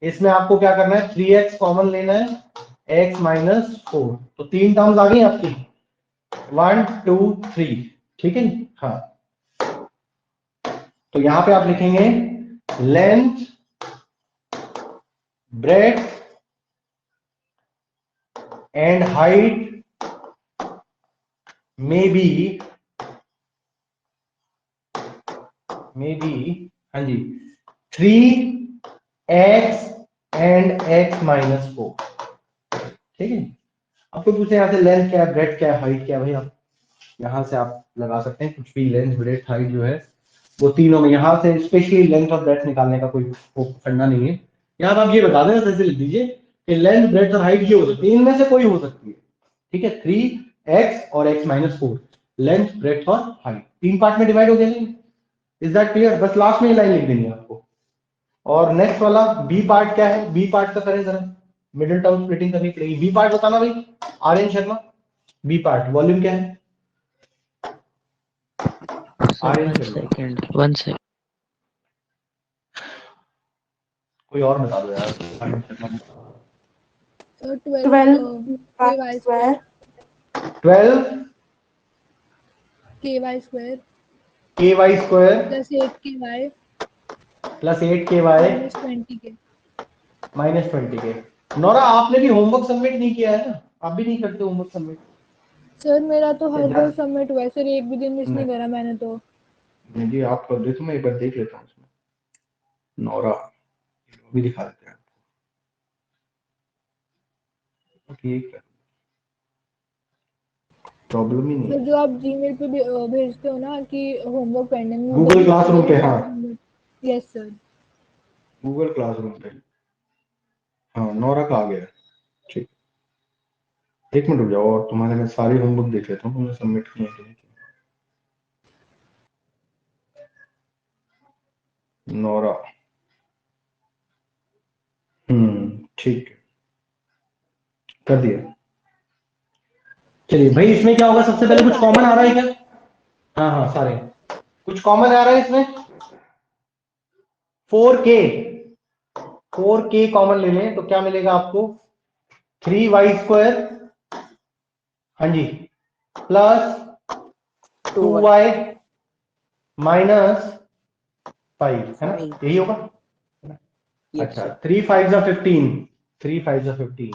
इसमें आपको क्या करना है, 3x कॉमन लेना है, x माइनस 4, तो 3 टर्म्स आ गई आपकी, 1 2 3, ठीक है। हाँ तो यहां पे आप लिखेंगे लेंथ ब्रेड्थ एंड हाइट में बी हाँ जी 3x एंड x माइनस 4, ठीक है। आपको पूछे यहाँ से लेंथ क्या है, ब्रेड्थ क्या है, हाइट क्या है, भाई आप यहाँ से आप लगा सकते हैं कुछ भी, लेंथ ब्रेड्थ हाइट जो है वो तीनों में, यहाँ से स्पेशली लेंथ और ब्रेड्थ निकालने का कोई फंडा नहीं है। यहाँ पे आप ये बता दें ऐसे लिख दीजिए कि लेंथ ब्रेड्थ और हाइट ये हो सकती है, इनमें से कोई हो सकती है, ठीक है। 3x और x माइनस 4, लेंथ ब्रेड्थ और हाइट 3 पार्ट में डिवाइड हो गया। Is that clear? बस लास्ट में ये लाइन लिख देनी है आपको। और नेक्स्ट वाला बी पार्ट क्या है, बी पार्ट का करें जरा, मिडिल टर्म स्प्लिटिंग करनी पड़ेगी। बी पार्ट बताना भाई Aryan Sharma, b part volume क्या है? Aryan Sharma one second. कोई और बता दो यार, Aryan Sharma. Sir 12 KY square 12 KY square KY square plus 8KY plus 8KY minus 20K। Minus 20K। Nora आपने भी होमवर्क सबमिट नहीं किया है ना, आप भी नहीं करते होमवर्क सबमिट? सर मेरा तो हर बार नहीं सबमिट हुआ है सर, एक भी दिन मिस नहीं करा मैंने तो। जी आप कर दे तो मैं एक बार देख लेता हूँ इसमें। नोरा भी दिखा देते हैं ठीक है, प्रॉब्लम ही नहीं सर है। जो आप जीमेल पे भेजते हो ना कि होमवर्क पेंडिंग, गूगल क्लासरूम पे, हाँ यस सर। गूगल क्लासरूम पे, हाँ नोरा का आ गया, ठीक। एक मिनट रुक जाओ और तुम्हारे मैं सारे होमवर्क देख लेता हूँ तुमने सबमिट किए हैं कि नहीं। नोरा ठीक है, कर दिया। चलिए भाई इसमें क्या होगा, सबसे पहले कुछ कॉमन आ रहा है क्या? हाँ हाँ सारे कुछ कॉमन आ रहा है इसमें। 4K कॉमन ले लें तो क्या मिलेगा आपको, 3y स्क्वायर, हाँ जी, प्लस 2y माइनस 5, है ना, यही होगा। अच्छा 3 5 15, 3 5 15,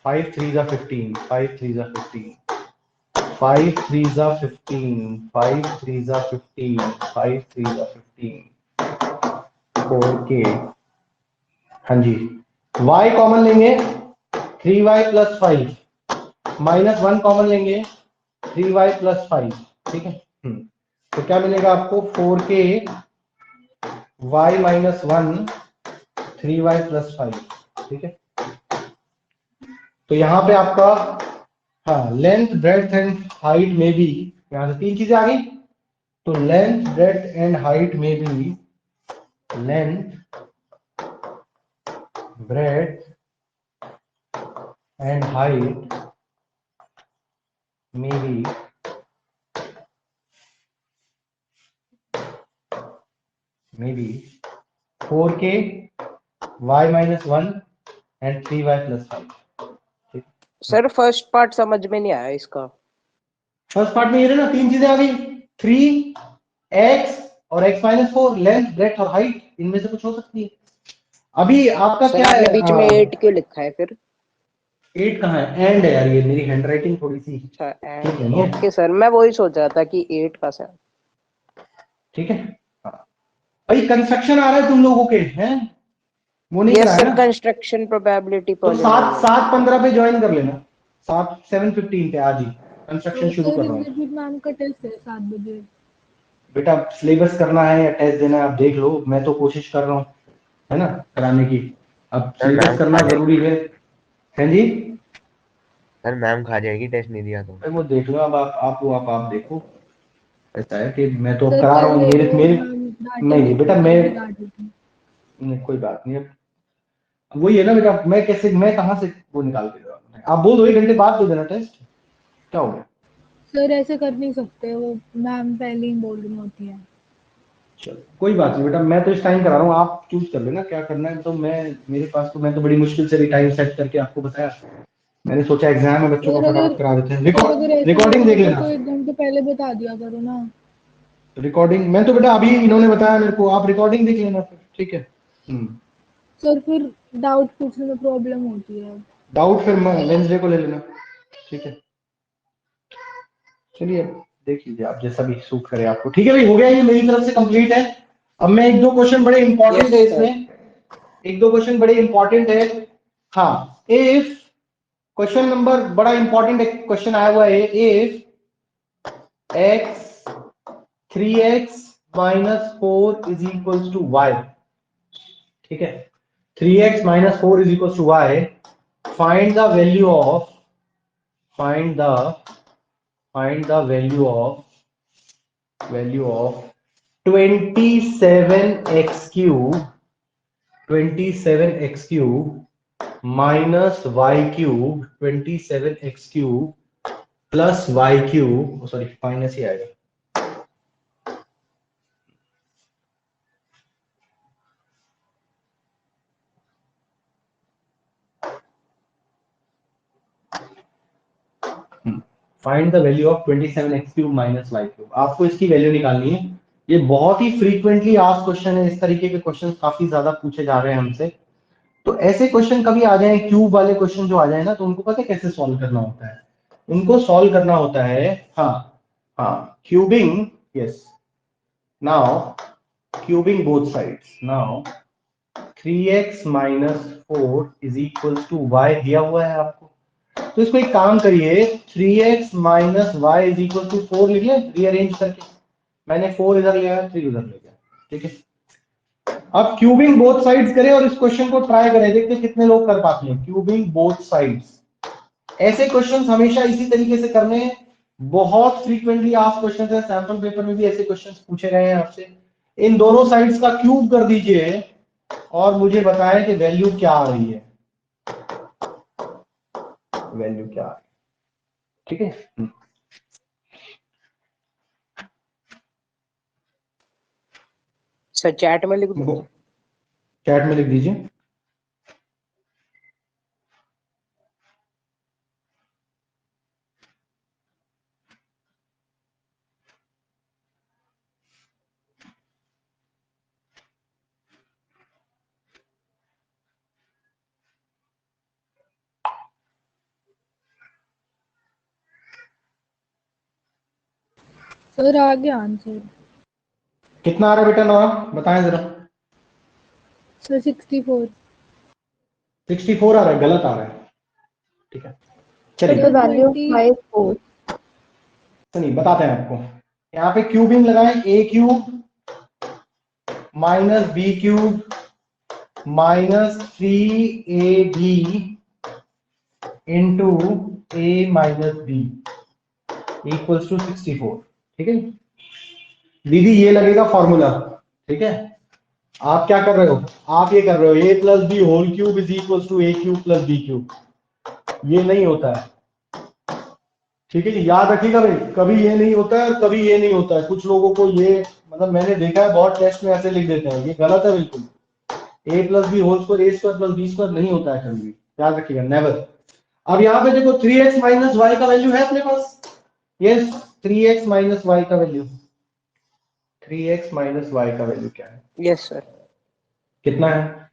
5 3 15, 5 3 15, 5 3 15, 5 3 15, 5 3 15, 4K हाँ जी, y कॉमन लेंगे 3y प्लस 5, माइनस 1 कॉमन लेंगे 3y प्लस 5, ठीक है। तो क्या मिलेगा आपको 4k y minus 1 3y plus 5, ठीक है। तो यहाँ पे आपका हाँ लेंथ ब्रेड्थ एंड हाइट में भी यहाँ से 3 चीजें आ गई। तो लेंथ ब्रेड्थ एंड हाइट में भी लेंथ ब्रेड्थ एंड हाइट में भी maybe 4k y minus 1 and 3y plus 5। Sir first part समझ में नहीं आया इसका। फर्स्ट पार्ट में ये ना 3 चीजें आ गई, 3x और x माइनस 4, लेंथ ब्रेड्थ और हाइट, इनमें से कुछ हो सकती है। अभी आपका सर क्या है, आपने बीच में 8 क्यों लिखा है फिर? 8 कहाँ है, एंड है यार, ये मेरी हैंडराइटिंग थोड़ी सी अच्छा ठीक नहीं है, ओके सर, मैं वही सोच रहा था कि 8 का सर। ठीक है। हाँ। भाई कंस्ट्रक्शन आ रहा है तुम लोगों के हैं, वो नहीं यस करा है सर, ना, कंस्ट्रक्शन प्रोबेबिलिटी तो पॉलिनोमियल। 7:15 पे ज्वाइन कर लेना, 7:15 पे आज ही कंस्ट्रक्शन शुरू कर सर रहा हूँ। इंद्रजीत मैम का टेस्ट है 7 बजे। बेटा सिलेबस करना है या टेस्ट देना है आप देख लो, मैं तो कोशिश कर रहा हूँ है ना कराने की, अब सर सिलेबस मैम करना खा जरूरी है। हैं जी, सर मैम खा जाएगी टेस्ट नहीं दिया तो। भाई वो देख लो, अब आप देखो। ऐसा है कि मैं तो अब सर करा रहा कल हूँ, ले मेरे लो, मेरे मैम नहीं डांटेगी बेटा फिर मैं कल भी डांटेगी। नहीं, कोई बात नहीं, अब वही है ना बेटा, मैं कहाँ से वो निकाल के दे रहा हूँ, आप बोल दो 1 घंटे बाद दे देना टेस्ट, क्या हो गया। सर ऐसे कर नहीं सकते, वो मैम पहले ही बोल रही होती है। चलो कोई बात नहीं बेटा, मैं तो इस टाइम करा रहा हूँ, आप चूज कर लेना क्या करना है। तो मेरे पास तो मैं तो बड़ी मुश्किल से टाइम सेट करके आपको बताया, मैंने सोचा एग्जाम है बच्चों को सर फटाफट अगर करा देते हैं। सर अगर ऐसा रिकॉर्डिंग होना देख होता लेना, तो 1 घंटे पहले बता दिया करो ना। रिकॉर्डिंग मैं तो बेटा अभी इन्होंने बताया मेरे को, आप रिकॉर्डिंग देख लेना फिर, ठीक है। सर फिर डाउट पूछने में प्रॉब्लम होती है। डाउट फिर वेंसडे को ले लेना, ठीक है। चलिए देख लीजिए आप जैसा भी सूट करे आपको, ठीक है भाई, हो गया ये मेरी तरफ से कंप्लीट है। अब मैं 1-2 क्वेश्चन बड़े इंपॉर्टेंट है Yes, sir. इसमें, 1-2 क्वेश्चन बड़े इंपॉर्टेंट है। हाँ, इफ क्वेश्चन नंबर बड़ा इंपॉर्टेंट क्वेश्चन आया हुआ है, if x 3x minus 4 is equals to y, ठीक है, 3x minus 4 is equals to y, find the value of value of 27x cube minus y cube 27x cube plus y cube, sorry minus ही आएगा, find the value of 27x cube minus y cube, आपको इसकी value निकालनी है। ये बहुत ही frequently asked question है, इस तरीके के क्वेश्चन काफी ज्यादा पूछे जा रहे हैं हमसे। तो ऐसे क्वेश्चन कभी आ जाए, क्यूब वाले क्वेश्चन जो आ जाए ना, तो उनको पता है कैसे सॉल्व करना होता है, उनको सॉल्व करना होता है हाँ cubing, yes, now cubing both sides, now 3x minus 4 is equals to y दिया हुआ है आपको, तो इसको एक काम करिए, 3x minus y is equal to 4 लिख ले रीअरेंज करके, मैंने 4 इधर ले आया 3 उधर ले गया, ठीक है। अब क्यूबिंग बोथ साइड्स करें और इस क्वेश्चन को ट्राई करें, देखते हैं कितने लोग कर पाते हैं क्यूबिंग बोथ साइड्स। ऐसे क्वेश्चंस हमेशा इसी तरीके से करने हैं, बहुत फ्रीक्वेंटली आस्क्ड क्वेश्चंस है, सैंपल पेपर में भी ऐसे क्वेश्चंस पूछे गए हैं आपसे। इन दोनों साइड्स का क्यूब कर दीजिए और मुझे बताएं कि वैल्यू क्या आ रही है, वैल्यू क्या आ रही है, ठीक है। सर चैट में लिख दो। चैट में लिख दीजिए। सर आ गया आंसर। कितना आ रहा है बेटा नवा, बताएं जरा। सर 64। 64 आ रहा है, गलत आ रहा है। ठीक है So चलिए the value of 20 y is 4. सुनिए बताते हैं आपको। यहाँ पे क्यूबिंग लगाएं, a cube minus b cube minus 3ab into a minus b equals to 64। ठीक है दीदी ये लगेगा फॉर्मूला। ठीक है आप क्या कर रहे हो, आप ये कर रहे हो a plus b whole cube is equals to a cube plus b cube, ये नहीं होता है। ठीक है जी याद रखिएगा भाई, कभी ये नहीं होता है कभी ये नहीं होता है। कुछ लोगों को ये मतलब मैंने देखा है बहुत टेस्ट में ऐसे लिख देते हैं, ये गलत है बिल्कुल। a plus b whole square a square plus b square नहीं होता है कभी भी, याद रखिएगा नेवर। अब यहाँ पे देखो 3x माइनस वाई का वैल्यू है अपने पास, यस 3x माइनस वाई का वैल्यू, 3x माइनस वाई का वैल्यू क्या है, यस सर। कितना है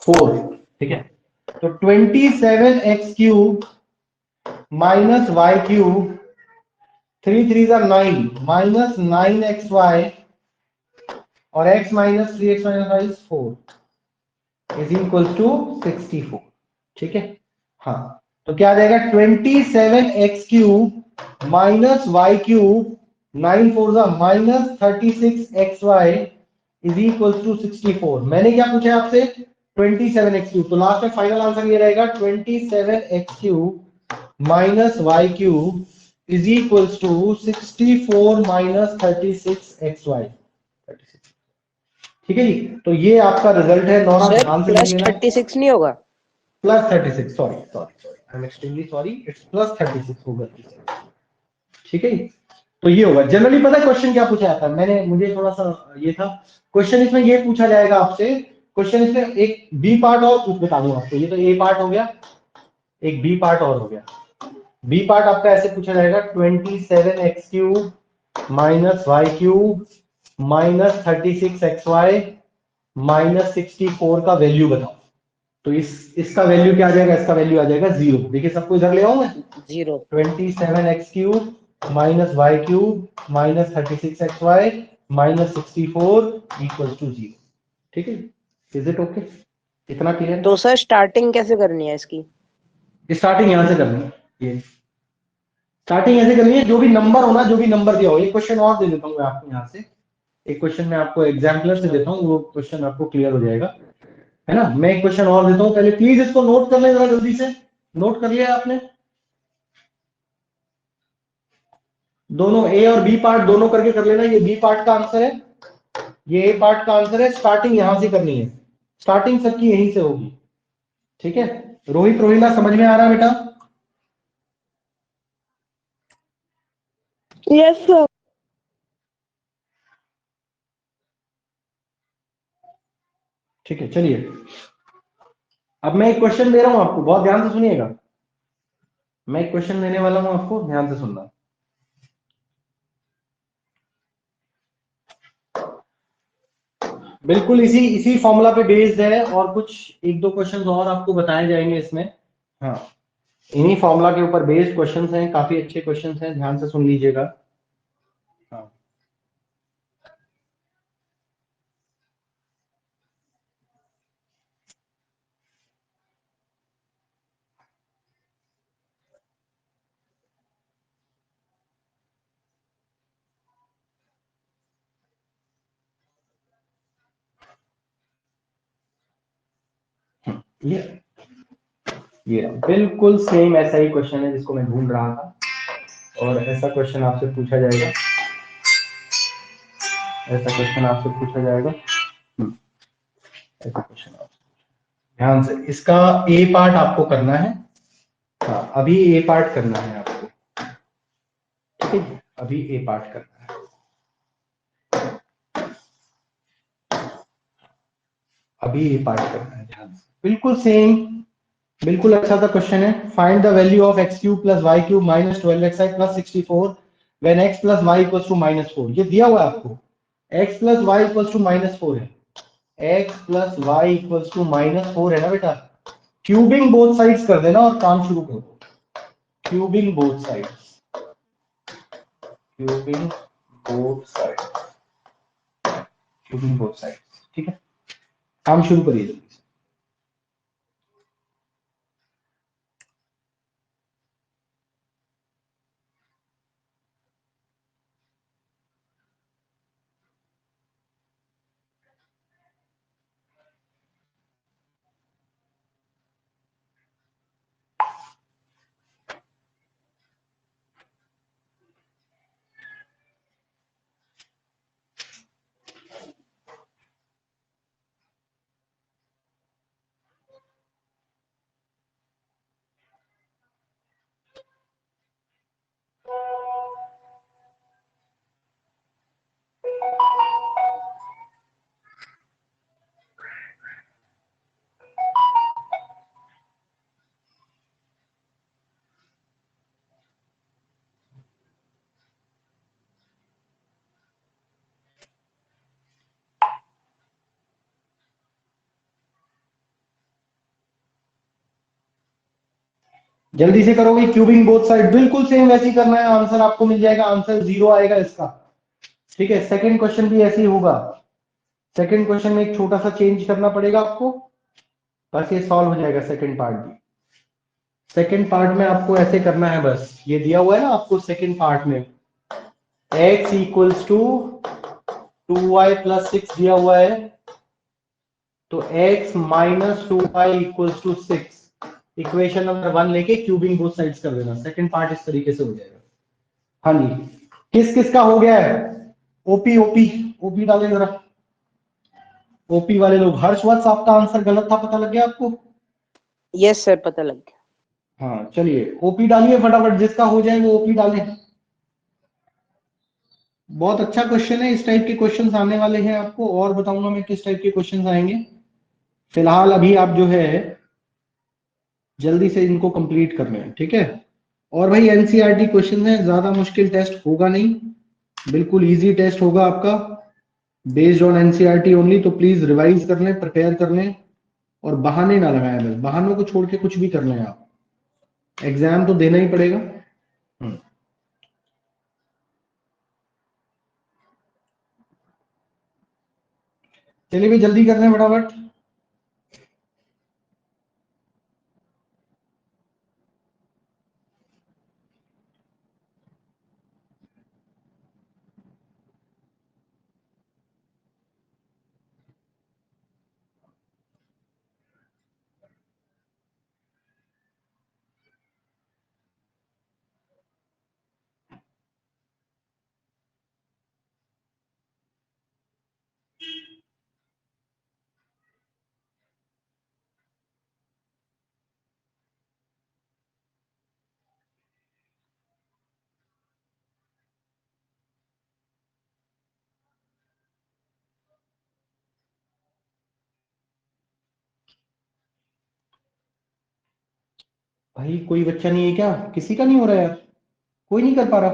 4। ठीक है तो 27x cube minus y cube 3 3 9 minus 9xy और x minus 3x minus y 4 is equal to 64। ठीक है हाँ तो क्या आ जाएगा 27x cube minus y cube 9 4 minus 36xy is equal to 64। मैंने क्या पूछा है आपसे 27x क्यूब, तो लास्ट में फाइनल आंसर ये रहेगा 27x cube minus y cube is equal to 64 minus 36xy। ठीक है जी तो ये आपका रिजल्ट है। नौरा सर ध्यान से प्लस लिखिएगा, 36 नहीं होगा? Plus 36 sorry sorry I am extremely sorry, it's plus 36 होगा। ठीक है तो ये होगा। जनरली पता है क्वेश्चन क्या पूछा जाता है, मैंने मुझे थोड़ा सा ये था क्वेश्चन, इसमें ये पूछा जाएगा आपसे क्वेश्चन, इसमें एक बी पार्ट और कुछ बता दूं आपको। ये तो ए पार्ट हो गया, एक बी पार्ट और हो गया। बी पार्ट आपका ऐसे पूछा जाएगा 27x cube minus y cube minus 36xy minus 64 का वैल्यू बताओ। तो इसका वैल्यू क्या आ जाएगा, इसका वैल्यू आ जाएगा 0। देखिए सबको इधर ले आऊं मैं, 0। 27x cube minus y cube minus 36xy minus 64 equal to 0। ठीक है इज इट ओके, इतना क्लियर? तो सर स्टार्टिंग कैसे करनी है इसकी? स्टार्टिंग यहां से करनी है, ये स्टार्टिंग ऐसे करनी है, जो भी नंबर होना, जो भी नंबर दिया हो। एक क्वेश्चन और दे देता हूँ मैं आपको यहाँ से, एक क्वेश्चन मैं आपको एग्जाम्पलर से देता हूँ, वो क्वेश्चन आपको क्लियर हो जाएगा, है ना। मैं एक क्वेश्चन और देता हूँ, पहले प्लीज इसको नोट कर लें जरा जल्दी से। नोट कर लिया आपने? दोनों ए और बी पार्ट दोनों करके कर लेना। ये बी पार्ट का आंसर है, ये ए पार्ट का आंसर है। स्टार्टिंग यहां से करनी है, स्टार्टिंग सबकी यहीं से होगी। ठीक है रोहित रोहिला समझ में आ रहा है बेटा? Yes, sir. ठीक है चलिए अब मैं एक क्वेश्चन दे रहा हूं आपको, बहुत ध्यान से सुनिएगा। मैं एक क्वेश्चन देने वाला हूं आपको, ध्यान से सुनना। बिल्कुल इसी इसी फॉर्मूला पे बेस्ड है, और कुछ एक दो क्वेश्चंस और आपको बताए जाएंगे इसमें। हाँ इन्हीं फॉर्मूला के ऊपर बेस्ड क्वेश्चंस हैं, काफी अच्छे क्वेश्चंस हैं, ध्यान से सुन लीजिएगा। हाँ ये बिल्कुल सेम ऐसा ही क्वेश्चन है जिसको मैं ढूंढ रहा था, और ऐसा क्वेश्चन आपसे पूछा जाएगा, ऐसा क्वेश्चन आपसे पूछा जाएगा। ऐसा क्वेश्चन आपसे, ध्यान से इसका ए पार्ट आपको करना है। हाँ अभी ए पार्ट करना है आपको, ठीक है अभी ए पार्ट करना है। अभी ए पार्ट करना है, ध्यान से बिल्कुल सेम, बिल्कुल अच्छा सा क्वेश्चन है। Find the value of x cube plus y cube minus 12xi plus 64 when x plus y equals to -4। ये दिया हुआ है आपको, x plus y equals to -4 है, x plus y equals to -4 है ना बेटा। क्यूबिंग बोथ साइड्स कर देना और काम शुरू करो। Cubing both sides, cubing both sides, cubing both sides. ठीक है काम शुरू करिए जल्दी से। जल्दी से करो भाई, क्यूबिंग बोथ साइड बिल्कुल सेम वैसे ही करना है, आंसर आपको मिल जाएगा, आंसर 0 आएगा इसका। ठीक है, सेकंड क्वेश्चन भी ऐसे ही होगा। सेकंड क्वेश्चन में एक छोटा सा चेंज करना पड़ेगा आपको, बस ये सॉल्व हो जाएगा सेकंड पार्ट भी। सेकंड पार्ट में आपको ऐसे करना है, बस ये दिया हुआ है ना आपको सेकंड पार्ट में, x equals to 2y plus 6 दिया हुआ है, तो x minus 2y equals to 6, equation number 1 लेके क्यूबिंग बोथ साइड्स कर देना। सेकंड पार्ट इस तरीके से हो जाएगा। हाँ जी, किस किस का हो गया है? ओपी ओपी ओपी डालें जरा, ओपी वाले लोग। हर्षवर्ष आपका आंसर गलत था, पता लग गया आपको? यस सर, पता लग गया। हाँ चलिए, ओपी डालिए फटाफट, जिसका हो जाए वो ओपी डाले। बहुत अच्छा क्वेश्चन है, इस टाइप के क्वेश्चंस आने वाले हैं आपको, और बताऊंगा मैं किस टाइप के क्वेश्चंस आएंगे। फिलहाल अभी आप जो है जल्दी से इनको कंप्लीट कर लें, ठीक है। और भाई एनसीईआरटी क्वेश्चन है, ज्यादा मुश्किल टेस्ट होगा नहीं, बिल्कुल इजी टेस्ट होगा आपका, बेस्ड ऑन एनसीईआरटी ओनली। तो प्लीज रिवाइज कर लें, प्रिपेयर कर लें, और बहाने ना लगाएं, बस बहानों को छोड़ के कुछ भी कर लें आप, एग्जाम तो देना ही पड़ेगा। चलिए भी जल्दी कर लें फटाफट। भाई कोई बच्चा नहीं है क्या? किसी का नहीं हो रहा यार? कोई नहीं कर पा रहा?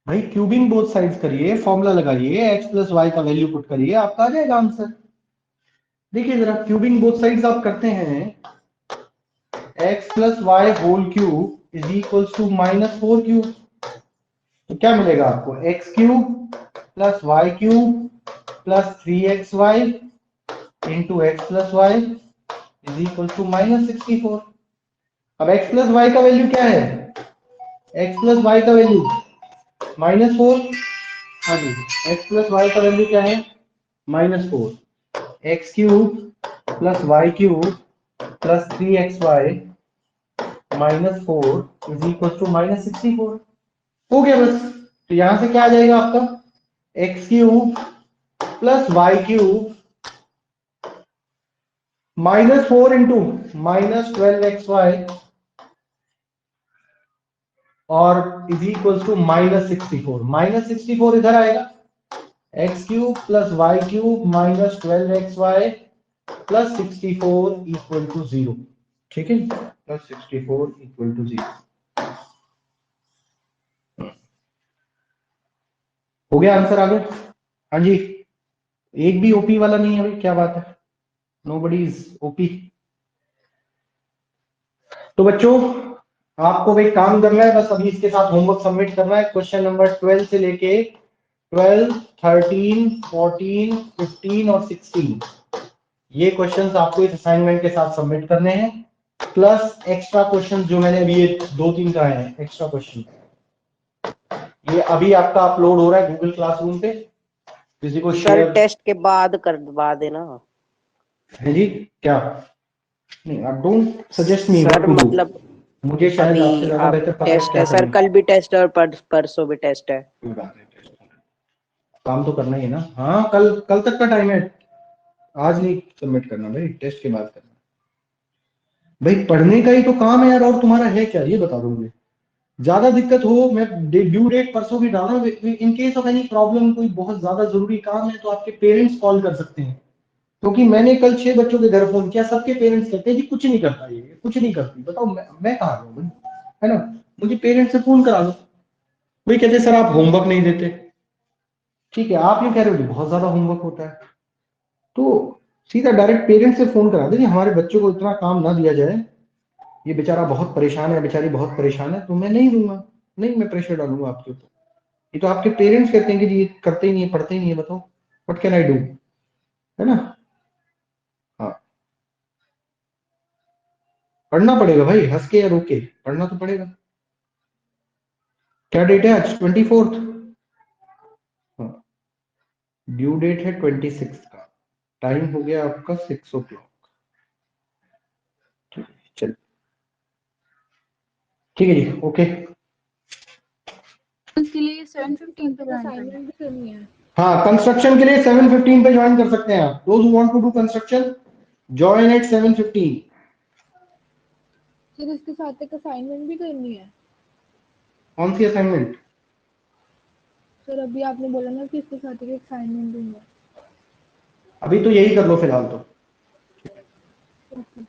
भाई क्यूबिंग बोथ साइड्स करिए, फॉर्मूला लगाइए, x प्लस वाई का वैल्यू पुट करिए, आपका आ जाएगा आंसर। देखिए जरा, क्यूबिंग बोथ साइड्स आप करते हैं, x plus y whole cube is equals to -4 cube, तो क्या मिलेगा आपको? x cube plus y cube plus 3xy into x plus y is equal to -64। अब x प्लस वाई का वैल्यू क्या है? x प्लस वाई का वैल्यू -4। हाँ जी, x प्लस वाई का वैल्यू क्या है? -4। X cube plus y cube plus 3xy -4 is equal to -64। हो गया बस। तो यहां से क्या आ जाएगा आपका? X cube plus y cube -4 into -12xy और इज इक्वल टू -64। -64 इधर आएगा, x cube plus y cube -12xy plus 64 equal to 0। ठीक है, प्लस 64 इक्वल टू 0। हो गया आंसर? आ गया? हाँ जी, एक भी ओपी वाला नहीं है भाई, क्या बात है, नोबडी इज ओपी। तो बच्चों आपको भाई काम करना है, बस अभी इसके साथ होमवर्क सबमिट करना है। क्वेश्चन नंबर 12 से लेके 12, 13, 14, 15 और 16 ये क्वेश्चंस आपको इस असाइनमेंट के साथ सबमिट करने हैं, प्लस एक्स्ट्रा क्वेश्चन जो मैंने अभी ये 2-3 कराए हैं एक्स्ट्रा क्वेश्चन, ये अभी आपका अपलोड हो रहा है गूगल क्लासरूम पे, किसी को सर शेयर। टेस्ट के बाद करवा देना। है जी, क्या नहीं, आप don't suggest me sir what to do, मतलब मुझे शायद आपसे अभी ज्यादा आप बेहतर पता है टेस्ट क्या है सर, करना है। कल भी टेस्ट है और परसों भी टेस्ट है। कोई बात नहीं, काम तो करना ही है ना। हाँ, कल कल तक का टाइम है, आज नहीं सबमिट करना भाई, टेस्ट के बाद करना भाई। पढ़ने का ही तो काम है यार, और तुम्हारा है क्या ये बता दो मुझे। ज्यादा दिक्कत हो, मैं ड्यू डेट परसों भी डाल रहा हूँ, in case of any problem, कोई बहुत ज्यादा जरूरी काम है तो आपके पेरेंट्स कॉल कर सकते हैं, क्योंकि मैंने कल 6 बच्चों के घर फोन किया, सबके पेरेंट्स कहते हैं जी कुछ नहीं करता, ये कुछ नहीं करती। बताओ मैं कहाँ रहूँ भाई, है ना? मुझे पेरेंट्स से फोन करा दो। वही कहते सर आप होमवर्क नहीं देते। ठीक है, आप ये कह रहे हो कि बहुत ज्यादा होमवर्क होता है, तो सीधा डायरेक्ट पेरेंट्स से फोन करा दीजिए, हमारे बच्चों को इतना काम ना दिया जाए, ये बेचारा बहुत परेशान है, बेचारी बहुत परेशान है, तो मैं नहीं दूंगा, नहीं मैं प्रेशर डालूंगा आपके ऊपर। ये तो आपके पेरेंट्स कहते हैं कि जी ये करते ही नहीं है, पढ़ते ही नहीं है, बताओ व्हाट कैन आई डू, है ना। हाँ, पढ़ना पड़ेगा भाई, हंस के या रो के, पढ़ना तो पड़ेगा। क्या डेट है आज? 24th। हाँ, ड्यू डेट है 26 का, टाइम हो गया आपका 6 o'clock। चल ठीक है जी, ओके। इसके लिए 7:15 पे असाइनमेंट भी करनी है। हाँ, कंस्ट्रक्शन के लिए 7:15 पे ज्वाइन कर सकते हैं आप। Those who want to do construction join at 7:15। फिर इसके साथ एक असाइनमेंट भी करनी है। कौन सी असाइनमेंट? सर अभी आपने बोला ना कि इसके साथ एक असाइनमेंट दूंगा। अभी तो यही कर लो फिलहाल तो। ओके।